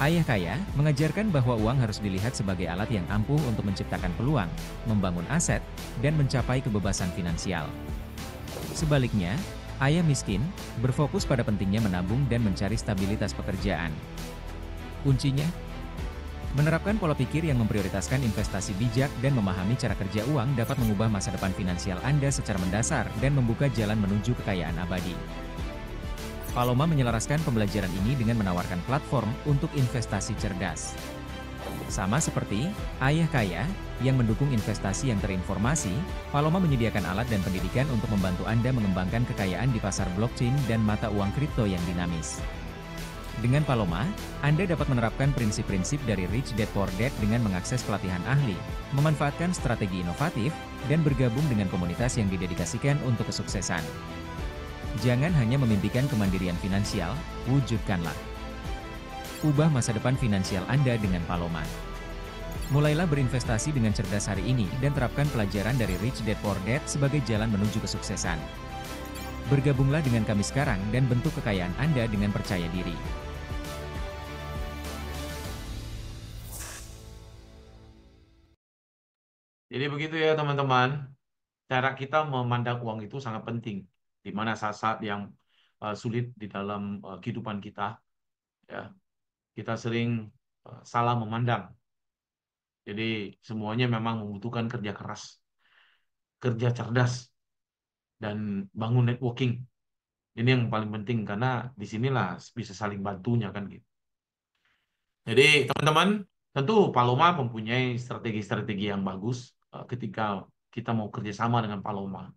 Ayah Kaya mengajarkan bahwa uang harus dilihat sebagai alat yang ampuh untuk menciptakan peluang, membangun aset, dan mencapai kebebasan finansial. Sebaliknya, Ayah Miskin berfokus pada pentingnya menabung dan mencari stabilitas pekerjaan. Kuncinya, menerapkan pola pikir yang memprioritaskan investasi bijak dan memahami cara kerja uang dapat mengubah masa depan finansial Anda secara mendasar dan membuka jalan menuju kekayaan abadi. Paloma menyelaraskan pembelajaran ini dengan menawarkan platform untuk investasi cerdas. Sama seperti Ayah Kaya, yang mendukung investasi yang terinformasi, Paloma menyediakan alat dan pendidikan untuk membantu Anda mengembangkan kekayaan di pasar blockchain dan mata uang kripto yang dinamis. Dengan Paloma, Anda dapat menerapkan prinsip-prinsip dari Rich Dad Poor Dad dengan mengakses pelatihan ahli, memanfaatkan strategi inovatif, dan bergabung dengan komunitas yang didedikasikan untuk kesuksesan. Jangan hanya memimpikan kemandirian finansial, wujudkanlah. Ubah masa depan finansial Anda dengan Paloma. Mulailah berinvestasi dengan cerdas hari ini dan terapkan pelajaran dari Rich Dad Poor Dad sebagai jalan menuju kesuksesan. Bergabunglah dengan kami sekarang dan bentuk kekayaan Anda dengan percaya diri. Jadi begitu ya teman-teman, cara kita memandang uang itu sangat penting. Di mana saat-saat yang sulit di dalam kehidupan kita, ya, kita sering salah memandang. Jadi semuanya memang membutuhkan kerja keras, kerja cerdas, dan bangun networking. Ini yang paling penting karena disinilah bisa saling bantunya kan gitu. Jadi teman-teman, tentu Paloma mempunyai strategi-strategi yang bagus ketika kita mau kerjasama dengan Paloma.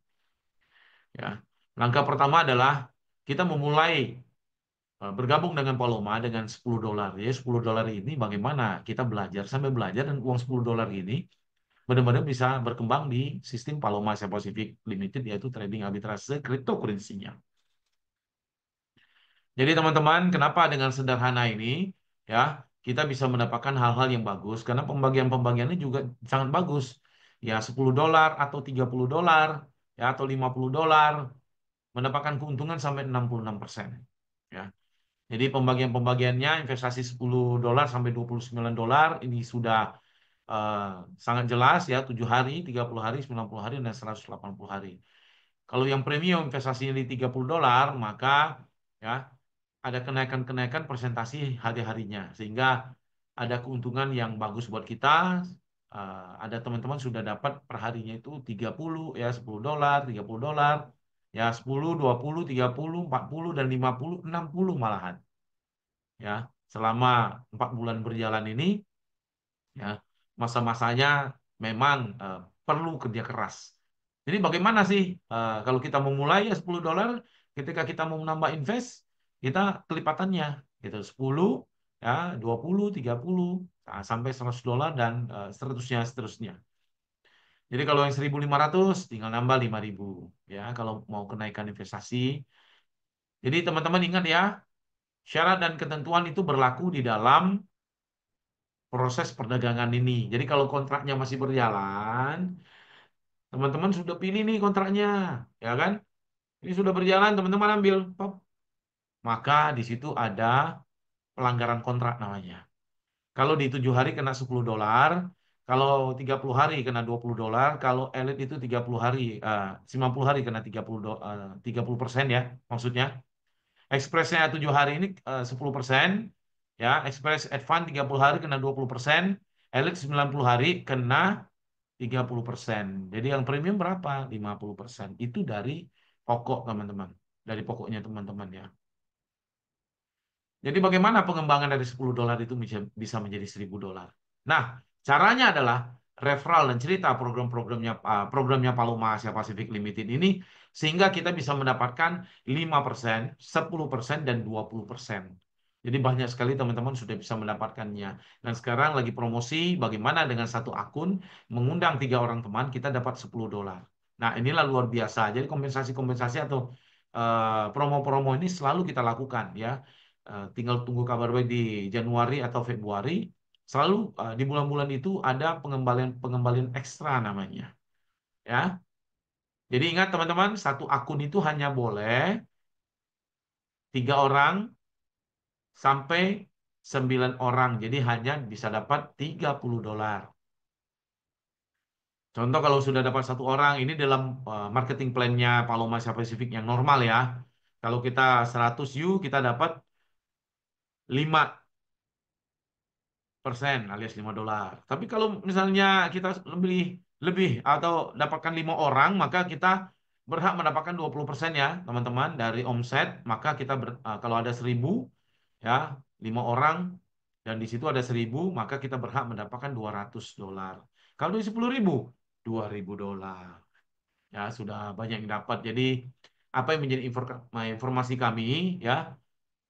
Ya, langkah pertama adalah kita memulai bergabung dengan Paloma dengan $10. Ya, $10 ini bagaimana kita belajar sampai belajar dan uang $10 ini benar-benar bisa berkembang di sistem Paloma Asia Pacific Limited yaitu trading arbitrase cryptocurrency-nya. Jadi teman-teman, kenapa dengan sederhana ini ya kita bisa mendapatkan hal-hal yang bagus karena pembagian-pembagiannya juga sangat bagus. Ya $10 atau $30 ya atau $50 mendapatkan keuntungan sampai 66%. Ya. Jadi pembagian-pembagiannya investasi $10 sampai $29 ini sudah eh, sangat jelas ya 7 hari, 30 hari, 90 hari dan 180 hari. Kalau yang premium investasinya di $30 maka ya ada kenaikan-kenaikan presentasi hari-harinya sehingga ada keuntungan yang bagus buat kita. Ada teman-teman sudah dapat per harinya itu 30 ya $10, $30 ya 10, 20, 30, 40 dan 50, 60 malahan. Ya, selama 4 bulan berjalan ini ya masa-masanya memang perlu kerja keras. Jadi bagaimana sih kalau kita mau mulai ya $10, ketika kita mau menambah invest, kita kelipatannya gitu 10 ya 20, 30 sampai $100 dan seterusnya seterusnya. Jadi kalau yang 1.500 tinggal nambah 5.000 ya kalau mau kenaikan investasi. Jadi teman-teman ingat ya, syarat dan ketentuan itu berlaku di dalam proses perdagangan ini. Jadi kalau kontraknya masih berjalan, teman-teman sudah pilih nih kontraknya, ya kan? Ini sudah berjalan, teman-teman ambil. Pop. Maka di situ ada pelanggaran kontrak namanya. Kalau di 7 hari kena $10, kalau 30 hari kena $20, kalau elit itu 30 hari, 50 hari kena 30% ya, maksudnya. Expressnya 7 hari ini 10%, ya. Express Advance 30 hari kena 20%, elit 90 hari kena 30%. Jadi yang premium berapa? 50%. Itu dari pokok teman-teman. Dari pokoknya teman-teman ya. Jadi bagaimana pengembangan dari $10 itu bisa menjadi $1.000? Nah, caranya adalah referral dan cerita programnya Paloma Asia Pacific Limited ini sehingga kita bisa mendapatkan 5%, 10%, dan 20%. Jadi banyak sekali teman-teman sudah bisa mendapatkannya. Dan sekarang lagi promosi bagaimana dengan satu akun mengundang 3 orang teman kita dapat $10. Nah, inilah luar biasa. Jadi kompensasi-kompensasi atau promo-promo ini selalu kita lakukan ya. Tinggal tunggu kabar baik di Januari atau Februari. Selalu di bulan-bulan itu ada pengembalian pengembalian ekstra namanya. Ya, jadi ingat teman-teman, satu akun itu hanya boleh 3 orang sampai 9 orang. Jadi hanya bisa dapat $30. Contoh kalau sudah dapat 1 orang, ini dalam marketing plan-nya Paloma Asia Pacific yang normal ya. Kalau kita 100 U, kita dapat 5% alias $5. Tapi kalau misalnya kita lebih lebih atau dapatkan 5 orang, maka kita berhak mendapatkan 20% ya, teman-teman, dari omset. Maka kita kalau ada 1.000 ya, 5 orang dan di situ ada 1.000, maka kita berhak mendapatkan $200. Kalau di 10.000, $2.000. Ya, sudah banyak yang dapat. Jadi apa yang menjadi informasi kami ya,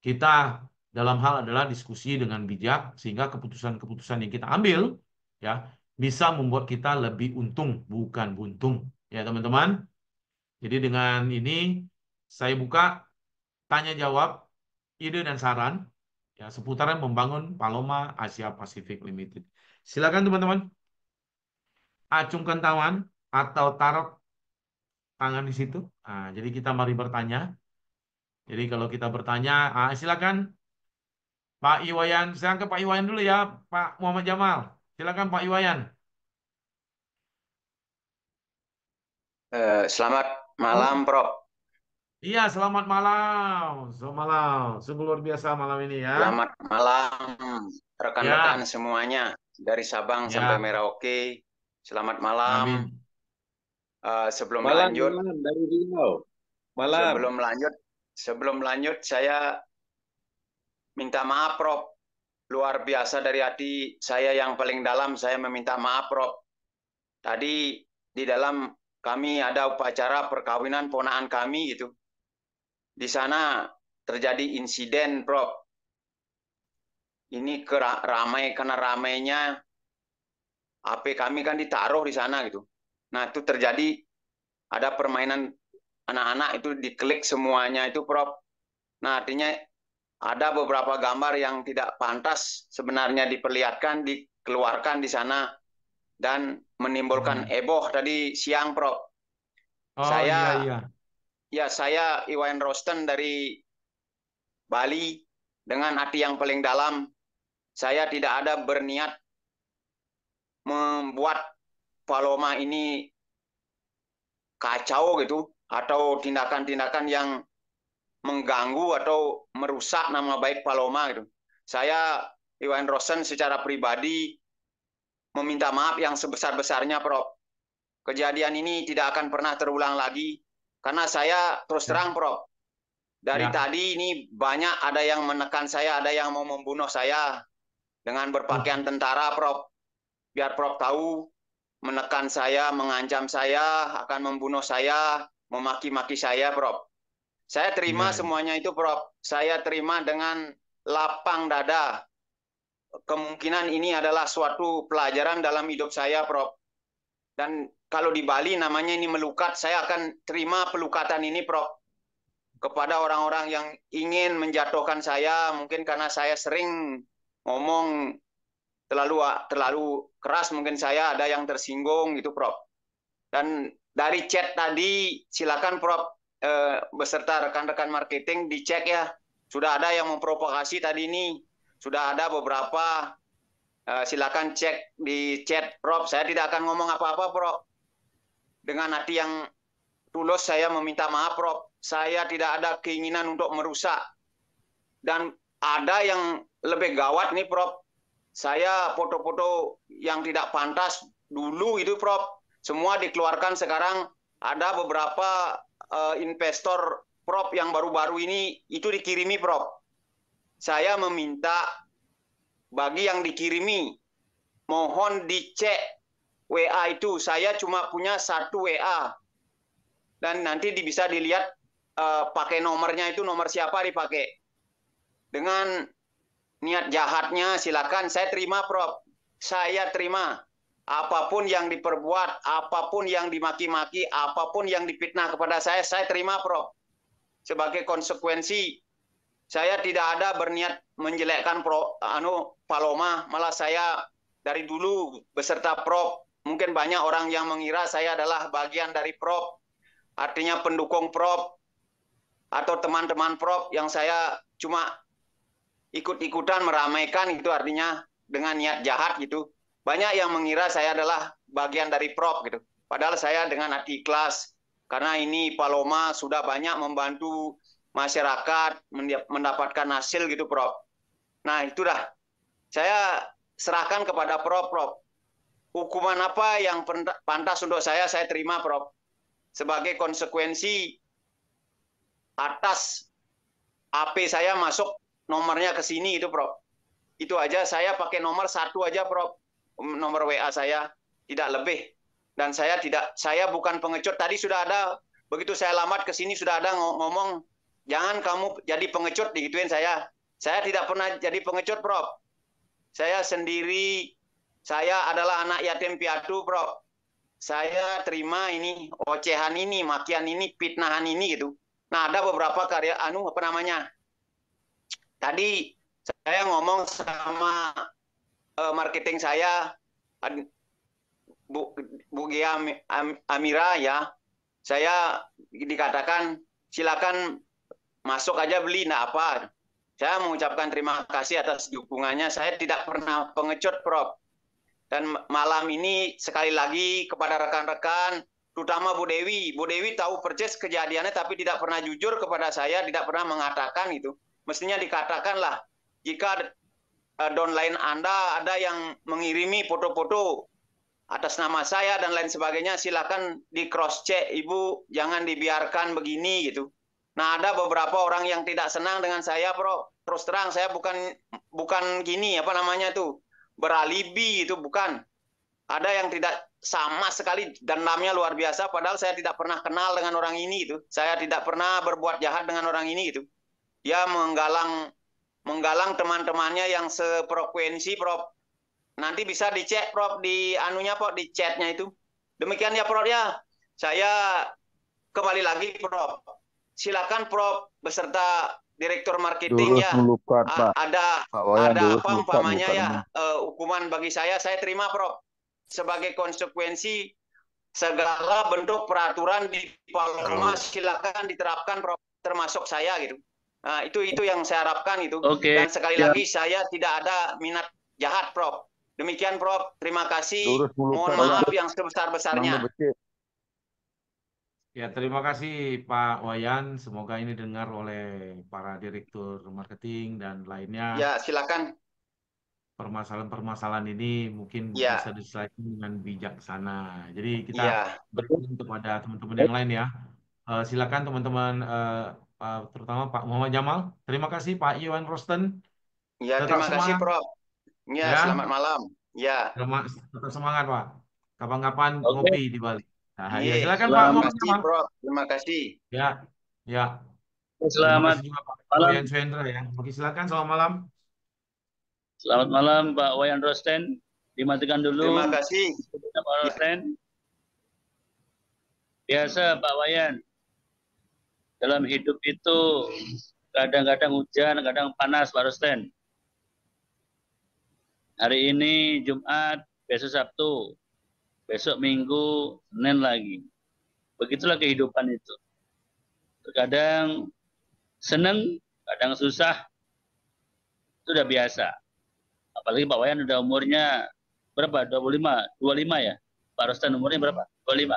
kita dalam hal adalah diskusi dengan bijak sehingga keputusan-keputusan yang kita ambil ya bisa membuat kita lebih untung bukan buntung ya teman-teman. Jadi dengan ini saya buka tanya jawab, ide dan saran ya seputaran membangun Paloma Asia Pacific Limited. Silakan teman-teman, acungkan tangan atau taruh tangan di situ. Nah, jadi kita mari bertanya. Jadi kalau kita bertanya, silakan Pak Iwayan, saya angkat Pak Iwayan dulu ya, Pak Muhammad Jamal. Silakan Pak Iwayan. Selamat malam, Oh, Prof. iya, selamat malam. Selamat malam. Sungguh luar biasa malam ini ya. Selamat malam, rekan-rekan Ya, semuanya dari Sabang sampai ya. Merauke. Selamat malam. Amin. Sebelum Malam, lanjut, malam dari Riau. Malam. sebelum lanjut, saya minta maaf, Prof. Luar biasa dari hati saya yang paling dalam, saya meminta maaf, Prof. Tadi di dalam kami ada upacara perkawinan ponakan kami gitu. Di sana terjadi insiden, Prof. Ini ramai karena ramainya HP kami kan ditaruh di sana gitu. Nah, itu terjadi ada permainan anak-anak itu diklik semuanya itu, Prof. Nah, artinya ada beberapa gambar yang tidak pantas sebenarnya diperlihatkan, dikeluarkan di sana dan menimbulkan heboh tadi siang, Prof. Oh iya Saya iya. saya Iwan Rosten dari Bali dengan hati yang paling dalam. Saya tidak ada berniat membuat Paloma ini kacau gitu atau tindakan-tindakan yang mengganggu atau merusak nama baik Paloma gitu. Saya Iwan Rosen secara pribadi meminta maaf yang sebesar-besarnya, Prof. Kejadian ini tidak akan pernah terulang lagi karena saya terus Ya, terang, Prof. Dari ya. tadi ini banyak ada yang menekan saya, ada yang mau membunuh saya dengan Uh, berpakaian tentara, Prof. Biar Prof tahu, menekan saya, mengancam saya, akan membunuh saya, memaki-maki saya, Prof. Saya terima Ya, semuanya itu, Prof. Saya terima dengan lapang dada. Kemungkinan ini adalah suatu pelajaran dalam hidup saya, Prof. Dan kalau di Bali namanya ini melukat, saya akan terima pelukatan ini, Prof. Kepada orang-orang yang ingin menjatuhkan saya, mungkin karena saya sering ngomong terlalu terlalu keras, mungkin saya ada yang tersinggung gitu, Prof. Dan dari chat tadi, silakan Prof, beserta rekan-rekan marketing dicek ya. Sudah ada yang memprovokasi tadi ini, sudah ada beberapa. Silakan cek di chat, Prof. Saya tidak akan ngomong apa-apa, Prof. Dengan hati yang tulus saya meminta maaf, Prof. Saya tidak ada keinginan untuk merusak. Dan ada yang lebih gawat nih, Prof. Saya foto-foto yang tidak pantas dulu itu, Prof. Semua dikeluarkan sekarang. Ada beberapa investor, Prof, yang baru-baru ini itu dikirimi, Prof. Saya meminta bagi yang dikirimi, mohon dicek WA itu. Saya cuma punya satu WA. Dan nanti bisa dilihat pakai nomornya itu, nomor siapa dipakai. Dengan niat jahatnya silakan, saya terima, Prof. Saya terima. Apapun yang diperbuat, apapun yang dimaki-maki, apapun yang difitnah kepada saya terima, Prof. Sebagai konsekuensi, saya tidak ada berniat menjelekkan Paloma, malah saya dari dulu beserta Prof. Mungkin banyak orang yang mengira saya adalah bagian dari Prof. Artinya pendukung Prof. Atau teman-teman Prof yang saya cuma ikut-ikutan meramaikan, itu artinya dengan niat jahat gitu. Banyak yang mengira saya adalah bagian dari Prof gitu. Padahal saya dengan hati ikhlas, karena ini Paloma sudah banyak membantu masyarakat mendapatkan hasil gitu, Prof. Nah, itu dah. Saya serahkan kepada Prof, Prof. Hukuman apa yang pantas untuk saya terima, Prof. Sebagai konsekuensi atas AP saya masuk nomornya ke sini itu, Prof. Itu aja, saya pakai nomor satu aja, Prof. Nomor WA saya, tidak lebih. Dan saya bukan pengecut. Tadi sudah ada, begitu saya lambat ke sini sudah ada ngomong, jangan kamu jadi pengecut, digituin saya. Saya tidak pernah jadi pengecut, Prof. Saya sendiri, saya adalah anak yatim piatu, Prof. Saya terima ini, ocehan ini, makian ini, fitnahan ini gitu. Nah, ada beberapa karya, apa namanya, tadi saya ngomong sama marketing saya, Bu Gia Amira ya, saya dikatakan silakan masuk aja beli, enggak apa. Saya mengucapkan terima kasih atas dukungannya. Saya tidak pernah pengecut, Prof. Dan malam ini sekali lagi kepada rekan-rekan, terutama Bu Dewi. Bu Dewi tahu persis kejadiannya tapi tidak pernah jujur kepada saya, tidak pernah mengatakan itu. Mestinya dikatakanlah, jika downline Anda ada yang mengirimi foto-foto atas nama saya dan lain sebagainya, silakan di cross check, Ibu, jangan dibiarkan begini gitu. Nah, ada beberapa orang yang tidak senang dengan saya, Bro. Terus terang saya bukan gini, apa namanya tuh, beralibi itu, bukan. Ada yang tidak sama sekali dendamnya luar biasa, padahal saya tidak pernah kenal dengan orang ini itu. Saya tidak pernah berbuat jahat dengan orang ini itu. Dia menggalang teman-temannya yang sefrekuensi, Prof. Nanti bisa dicek, Prof, di anunya, Prof, di chatnya itu. Demikian ya, Prof ya. Saya kembali lagi, Prof. Silakan, Prof, beserta Direktur Marketing Jurus ya. melukat, Pak. Ada Pak Wayan, jurus apa melukat, umpamanya bukan ya, ini. hukuman bagi saya terima, Prof. Sebagai konsekuensi segala bentuk peraturan di Palma silakan diterapkan, Prof, termasuk saya gitu. Nah, itu yang saya harapkan itu. Oke, Dan sekali ya. lagi saya tidak ada minat jahat, Prof. Demikian, Prof. Terima kasih. Jurus melukat, Mohon maaf yang sebesar-besarnya. Ya, terima kasih Pak Wayan. Semoga ini dengar oleh para direktur marketing dan lainnya. Ya, silakan. Permasalahan-permasalahan ini mungkin Ya. bisa diselesaikan dengan bijaksana. Jadi kita Ya. berikan kepada teman-teman yang lain ya. Silakan teman-teman, terutama Pak Muhammad Jamal. Terima kasih Pak Iwan Rosten. Ya, Tetap terima kasih, semangat. Prof. Ya, Ya. selamat malam. Ya. Tetap semangat, Pak. kapan-kapan Oke. ngopi di Bali. Nah, ya Iya, silakan Pak, terima mau kasih, Bang. Prof. Terima kasih. Ya, ya. Terima Selamat kasih juga Pak malam. Wayan Suendra ya. Oke, silakan selamat malam. Selamat malam Pak Wayan Rosten. Dimatikan dulu. Terima kasih. Pak Rosten. Biasa Pak Wayan. Dalam hidup itu kadang-kadang hujan, kadang panas Pak Rosten. Hari ini Jumat, besok Sabtu, besok Minggu, Senin lagi. Begitulah kehidupan itu. Terkadang seneng, kadang susah, itu udah biasa. Apalagi Pak Wayan udah umurnya berapa? 25, 25 ya? Pak Rosten umurnya berapa? 25.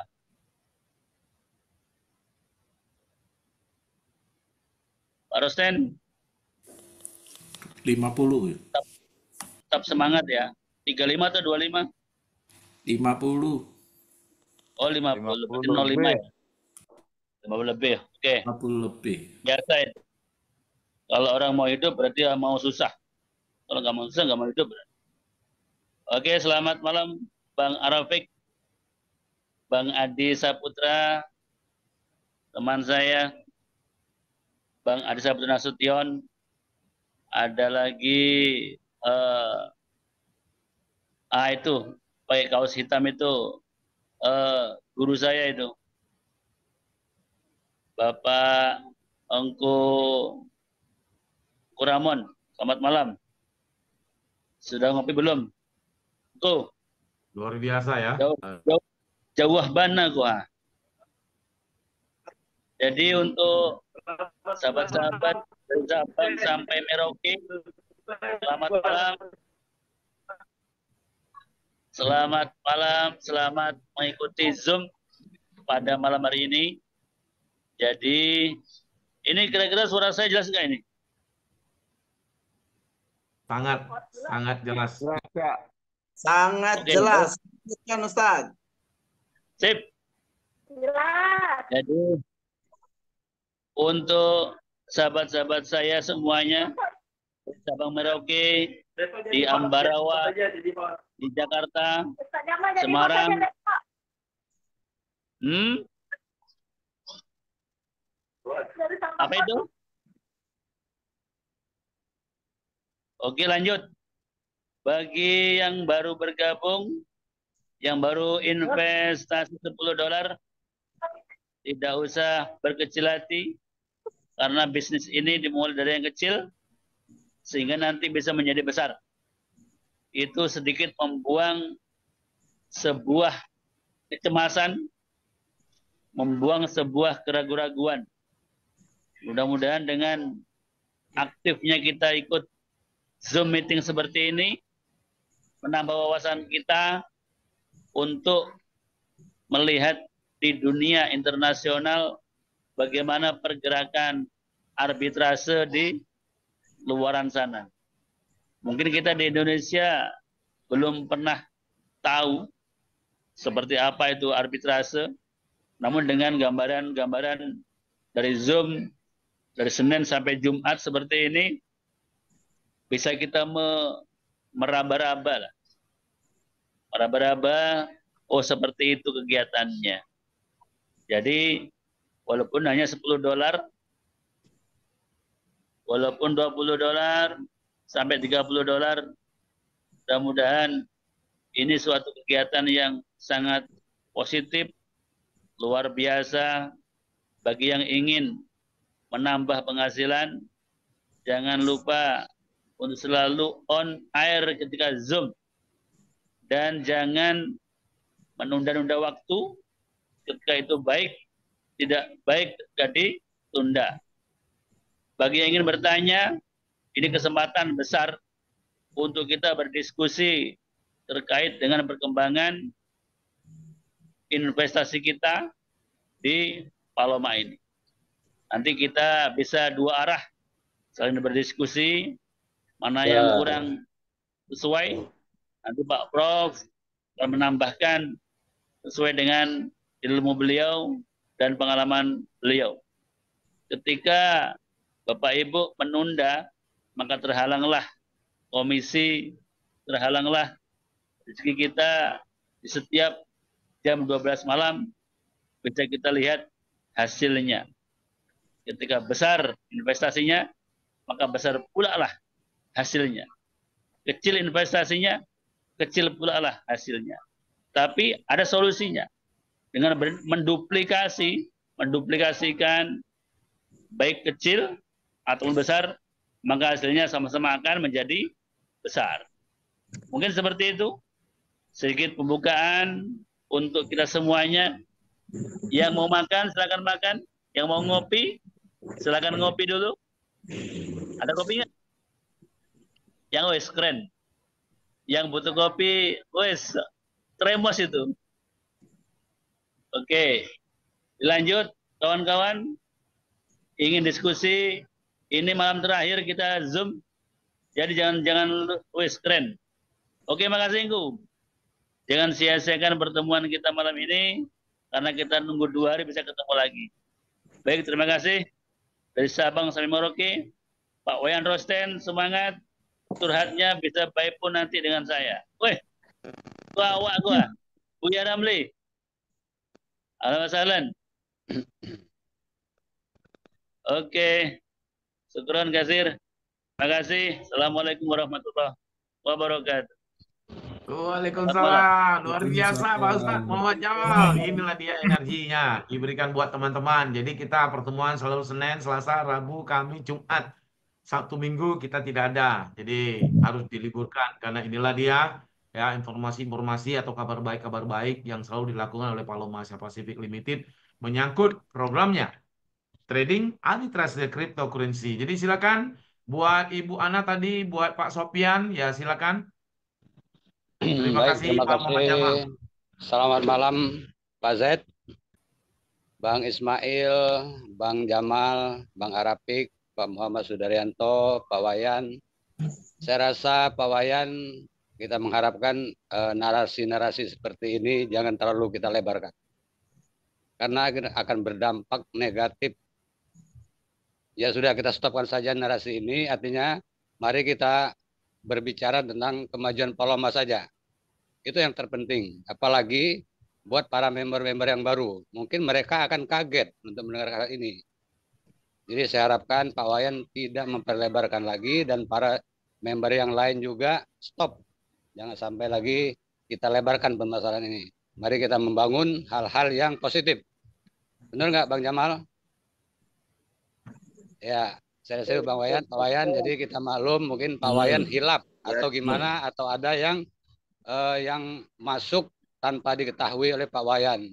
Pak Rosten 50. tetap semangat ya. 35 atau 25? 50. Oh 50, berarti 05 ya? 50 lebih, oke. 50 lebih. Biasa itu. Kalau orang mau hidup berarti mau susah. Kalau nggak mau susah nggak mau hidup. Oke, selamat malam Bang Arafik, Bang Adi Saputra, teman saya, Bang Adi Saputra Nasution, ada lagi itu pakai kaos hitam itu guru saya itu, Bapak Engku Kuramon. Selamat malam. Sudah ngopi belum? Tuh. Luar biasa ya. Jauh bana gua. Jadi untuk sahabat-sahabat dari Sabang sampai Merauke, selamat malam. Selamat malam, selamat mengikuti Zoom pada malam hari ini. Jadi ini kira-kira suara saya jelas nggak ini? Sangat jelas. Sangat Oke. jelas. Kan Ustaz? Sip. Jelas. Jadi untuk sahabat-sahabat saya semuanya, Sabang Merauke, di Ambarawa, di Jakarta, Semarang. Apa itu? Oke, lanjut. Bagi yang baru bergabung, yang baru investasi $10, tidak usah berkecil hati, karena bisnis ini dimulai dari yang kecil, sehingga nanti bisa menjadi besar. Itu sedikit membuang sebuah kecemasan, membuang sebuah keraguan-raguan. Mudah-mudahan dengan aktifnya kita ikut Zoom meeting seperti ini, menambah wawasan kita untuk melihat di dunia internasional bagaimana pergerakan arbitrase di luaran sana. Mungkin kita di Indonesia belum pernah tahu seperti apa itu arbitrase, namun dengan gambaran-gambaran dari Zoom, dari Senin sampai Jumat seperti ini, bisa kita meraba-raba lah. Meraba-raba, oh seperti itu kegiatannya. Jadi walaupun hanya $10, walaupun $20 sampai $30, mudah-mudahan ini suatu kegiatan yang sangat positif, luar biasa bagi yang ingin menambah penghasilan. Jangan lupa untuk selalu on air ketika Zoom. Dan jangan menunda-nunda waktu ketika itu baik, tidak baik ketika ditunda. Bagi yang ingin bertanya, ini kesempatan besar untuk kita berdiskusi terkait dengan perkembangan investasi kita di Paloma ini. Nanti kita bisa dua arah saling berdiskusi, mana yang kurang sesuai, nanti Pak Prof akan menambahkan sesuai dengan ilmu beliau dan pengalaman beliau. Ketika Bapak Ibu menunda, maka terhalanglah komisi, terhalanglah rezeki kita di setiap jam 12 malam bisa kita lihat hasilnya. Ketika besar investasinya, maka besar pula lah hasilnya. Kecil investasinya, kecil pula lah hasilnya. Tapi ada solusinya. Dengan menduplikasikan baik kecil atau besar, maka hasilnya sama-sama akan menjadi besar. Mungkin seperti itu. Sedikit pembukaan untuk kita semuanya. Yang mau makan, silakan makan. Yang mau ngopi, silakan ngopi dulu. Ada kopinya? Yang wes keren. Yang butuh kopi, wes tremos itu. Oke, dilanjut kawan-kawan. Ingin diskusi, ini malam terakhir kita Zoom. Jadi jangan wes keren. Oke, makasih Ingku. Jangan sia-siakan pertemuan kita malam ini karena kita nunggu 2 hari bisa ketemu lagi. Baik, terima kasih. Dari Sabang sampai Merauke, Pak Wayan Rosten, semangat. Curhatnya bisa baik pun nanti dengan saya. Weh, gua. Buya Ramli. Alhamdulillah. Oke. Syukran kasir. Terima kasih. Assalamualaikum warahmatullahi wabarakatuh. Waalaikumsalam. Luar biasa Pak Ustadz Muhammad Jamal. Inilah dia energinya diberikan buat teman-teman. Jadi kita pertemuan selalu Senin, Selasa, Rabu, Kamis, Jumat. Sabtu Minggu kita tidak ada. Jadi harus diliburkan karena inilah dia ya informasi-informasi atau kabar baik yang selalu dilakukan oleh Paloma Asia Pacific Limited menyangkut programnya trading arbitrase cryptocurrency. Jadi silakan buat Ibu Ana tadi, buat Pak Sopian ya silakan. Terima Baik, kasih terima Pak Muhammad Jamal. kasih. Selamat malam Pak Z, Bang Ismail, Bang Jamal, Bang Arapik, Pak Muhammad Sudaryanto, Pak Wayan. Saya rasa Pak Wayan kita mengharapkan narasi-narasi seperti ini jangan terlalu kita lebarkan. Karena akan berdampak negatif. Ya sudah kita stopkan saja narasi ini, artinya mari kita berbicara tentang kemajuan Paloma saja. Itu yang terpenting. Apalagi buat para member-member yang baru. Mungkin mereka akan kaget untuk mendengar hal ini. Jadi saya harapkan Pak Wayan tidak memperlebarkan lagi dan para member yang lain juga stop. Jangan sampai lagi kita lebarkan permasalahan ini. Mari kita membangun hal-hal yang positif. Benar nggak Bang Jamal? Ya, saya rasa Bang Wayan, Pak Wayan. Jadi kita maklum mungkin Pak Wayan hilap atau gimana atau ada yang masuk tanpa diketahui oleh Pak Wayan.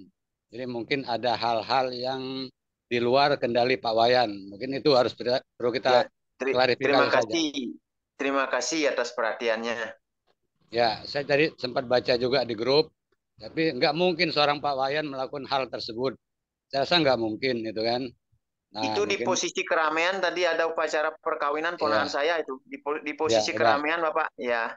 Jadi mungkin ada hal-hal yang di luar kendali Pak Wayan. Mungkin itu harus perlu kita klarifikasi saja. Terima kasih atas perhatiannya. Ya, saya tadi sempat baca juga di grup, tapi nggak mungkin seorang Pak Wayan melakukan hal tersebut. Saya rasa nggak mungkin itu kan. Nah, itu di posisi keramaian tadi ada upacara perkawinan ponakan saya itu di posisi keramaian Bapak ya.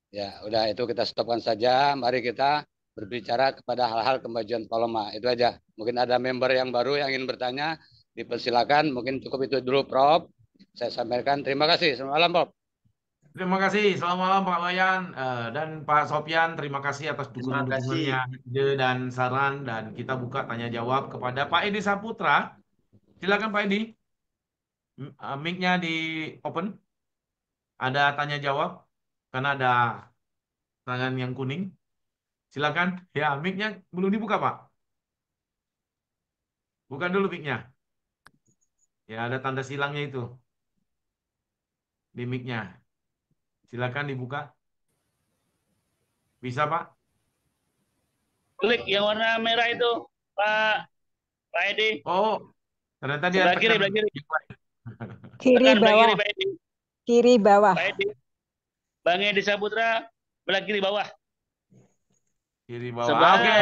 Ya, udah itu kita stopkan saja. Mari kita berbicara kepada hal-hal kemajuan Paloma. Itu aja. Mungkin ada member yang baru yang ingin bertanya, dipersilakan. Mungkin cukup itu dulu, Prof. Saya sampaikan. Terima kasih. Selamat malam, Prof. Terima kasih. Selamat malam Pak Wayan dan Pak Sopian. Terima kasih atas dukungan-dukungannya, ide dan saran. Dan kita buka tanya jawab kepada Pak Edi Saputra. Silakan Pak Edi. Mic-nya di open. Ada tanya jawab karena ada tangan yang kuning. Silakan. Ya, mic-nya belum dibuka, Pak. Buka dulu mic-nya. Ya, ada tanda silangnya itu. Di mic-nya. Silakan dibuka. Bisa, Pak? Klik yang warna merah itu, Pak Edi. Oh, ternyata dia sebelah kiri, sebelah kiri. Kiri bawah. Kiri, Pak Edi. Kiri bawah. Pak Edi. Bang Edi Saputra, sebelah kiri bawah. Kiri bawah. Oke,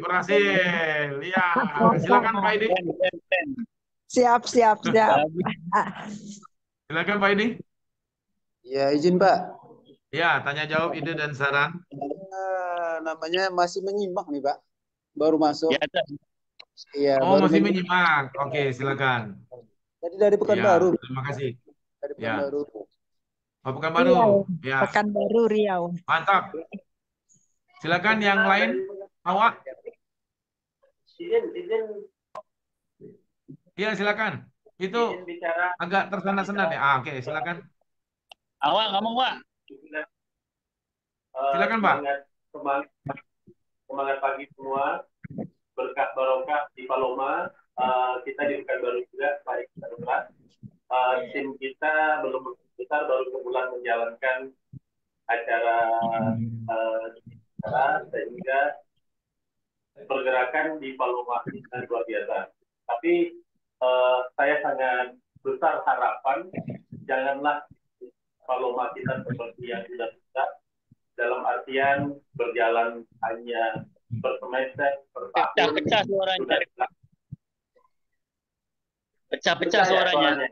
berhasil. Ya, silakan Pak Edi. Siap. Silakan Pak Edi. Ya, izin Pak. Ya, tanya jawab ide dan saran. Namanya masih menyimak nih Pak. Baru masuk. Ya, masih menyimak. Oke, silakan. Tadi dari Pekanbaru. Terima kasih. Dari Pekanbaru. Oh, Pekanbaru. Ya. Pekanbaru Riau. Mantap. Silakan yang lain. Awak. Iya, silakan. Itu agak tersana-sena deh. Oke, silakan. Awak ngomong, Wak. Silakan, Pak. Semangat pagi semua, berkah barokah di Paloma. Kita di Pekan Baru juga, mari kita bergerak. Tim kita belum besar, baru sebulan menjalankan acara sehingga pergerakan di Paloma ini luar biasa. Tapi saya sangat besar harapan, janganlah Paloma kita seperti yang sudah kita, dalam artian berjalan hanya per semester, per tahun. Pecah-pecah suaranya. Pecah-pecah suaranya.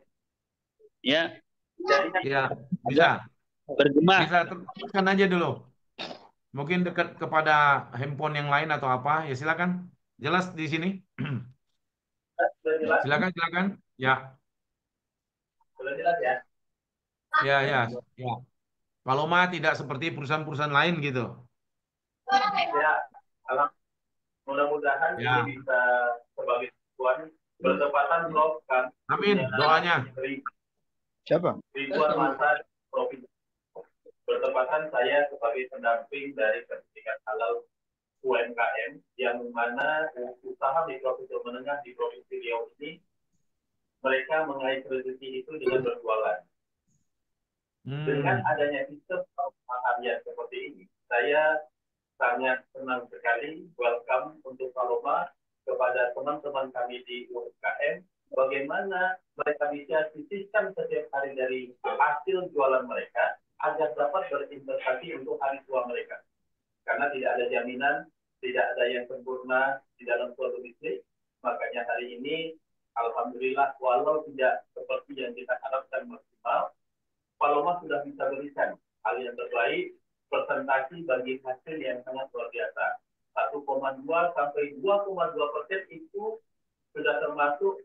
Ya. Ya, bisa. Bergema. Bisa teruskan aja dulu. Mungkin dekat kepada handphone yang lain atau apa, ya silakan. Jelas di sini. Silakan. Ya. Sudah jelas ya? Ya. Paloma tidak seperti perusahaan-perusahaan lain gitu. Ya, mudah-mudahan ini bisa sebagai tujuan bertepatan Prof kan. Amin, doanya. Siapa? Ribuan masa provinsi. Bertepatan saya sebagai pendamping dari sertifikat halal UMKM yang mana usaha mikro kecil menengah di Provinsi Riau ini mereka mengais rezeki itu dengan berjualan. Dengan adanya sistem harian seperti ini, saya sangat senang sekali welcome untuk Paloma kepada teman-teman kami di UMKM. Bagaimana mereka bisa sisihkan setiap hari dari hasil jualan mereka agar dapat berinvestasi untuk hari tua mereka. Karena tidak ada jaminan, tidak ada yang sempurna di dalam suatu bisnis. Makanya hari ini, alhamdulillah, walau tidak seperti yang kita harapkan maksimal, Paloma sudah bisa berikan hal yang terbaik, presentasi bagi hasil yang sangat luar biasa. 1,2 sampai 2,2% itu sudah termasuk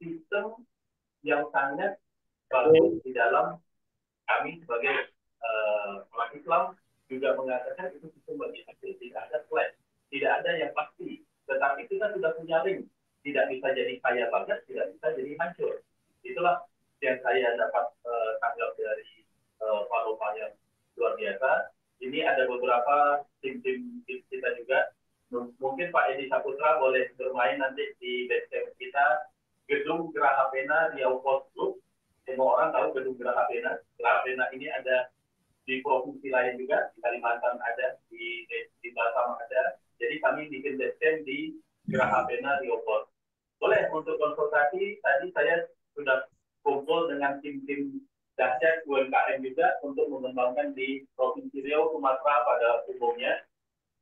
sistem yang sangat bagus di dalam kami sebagai orang Islam juga mengatakan itu sistem bagi hasil, tidak ada flat, tidak ada yang pasti. Tetapi kita sudah punya link, tidak bisa jadi kaya banget, tidak bisa jadi hancur. Itulah yang saya dapat tanggap dari Paloma yang luar biasa. Ini ada beberapa tim-tim kita juga. Mungkin Pak Edi Saputra boleh bermain nanti di website kita, Gedung Geraha Pena Riau Post Group. Semua orang tahu Gedung Geraha Pena. Geraha Pena ini ada di provinsi lain juga, di Kalimantan ada, di Batam ada. Jadi kami bikin website di Geraha Pena Riau Post. Boleh untuk konsultasi, tadi saya sudah kumpul dengan tim-tim dahsyat UMKM juga untuk mengembangkan di Provinsi Riau, Sumatera pada umumnya.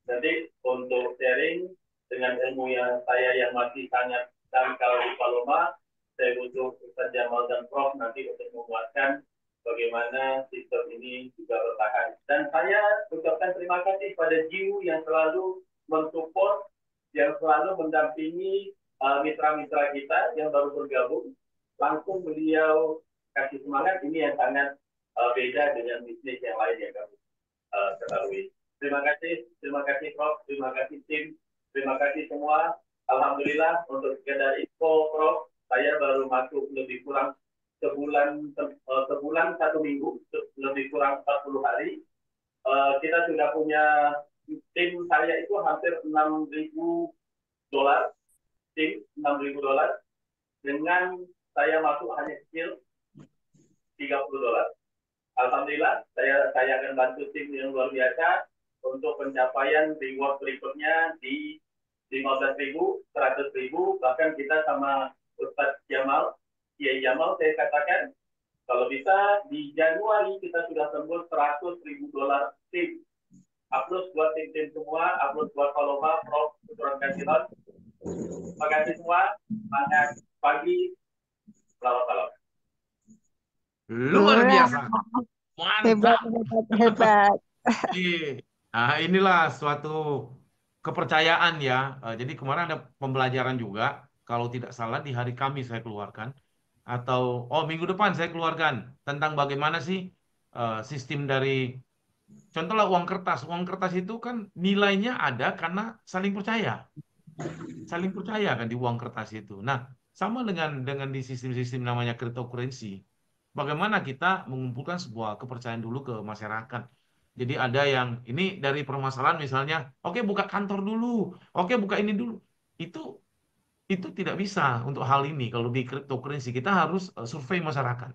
Nanti untuk sharing dengan ilmu yang saya yang masih sangat dangkal di Paloma, saya butuh Ustaz Jamal dan Prof nanti untuk menguatkan bagaimana sistem ini juga bertahan. Dan saya ucapkan terima kasih pada Jiu yang selalu mensupport, yang selalu mendampingi mitra-mitra kita yang baru bergabung. Langsung beliau kasih semangat, ini yang sangat beda dengan bisnis yang lain yang kami ketahui. Terima kasih Prof, terima kasih tim, terima kasih semua. Alhamdulillah untuk sekedar info Prof, saya baru masuk lebih kurang sebulan 1 minggu, lebih kurang 40 hari. Kita sudah punya tim saya itu hampir $6.000, tim $6.000 dengan saya masuk hanya kecil $30. Alhamdulillah, saya akan bantu tim yang luar biasa untuk pencapaian reward berikutnya di 15.000, 100.000, bahkan kita sama Ustaz Jamal, Kiai Jamal, saya katakan kalau bisa di Januari kita sudah tembus $100.000 tim. Aplaus buat tim-tim semua, aplaus buat Paloma, Prof, Turan Kasilan. Terima kasih semua, semangat pagi, selamat malam. Luar biasa. Mantap. Hebat. Nah, inilah suatu kepercayaan ya. Jadi kemarin ada pembelajaran juga, kalau tidak salah di hari Kamis saya keluarkan, atau minggu depan saya keluarkan tentang bagaimana sih sistem dari, contohlah uang kertas. Uang kertas itu kan nilainya ada karena saling percaya. saling percaya kan di uang kertas itu. Nah, sama dengan di sistem-sistem namanya cryptocurrency. Bagaimana kita mengumpulkan sebuah kepercayaan dulu ke masyarakat. Jadi ada yang ini dari permasalahan misalnya, oke buka kantor dulu, oke buka ini dulu. Itu itu tidak bisa untuk hal ini. Kalau di cryptocurrency kita harus survei masyarakat.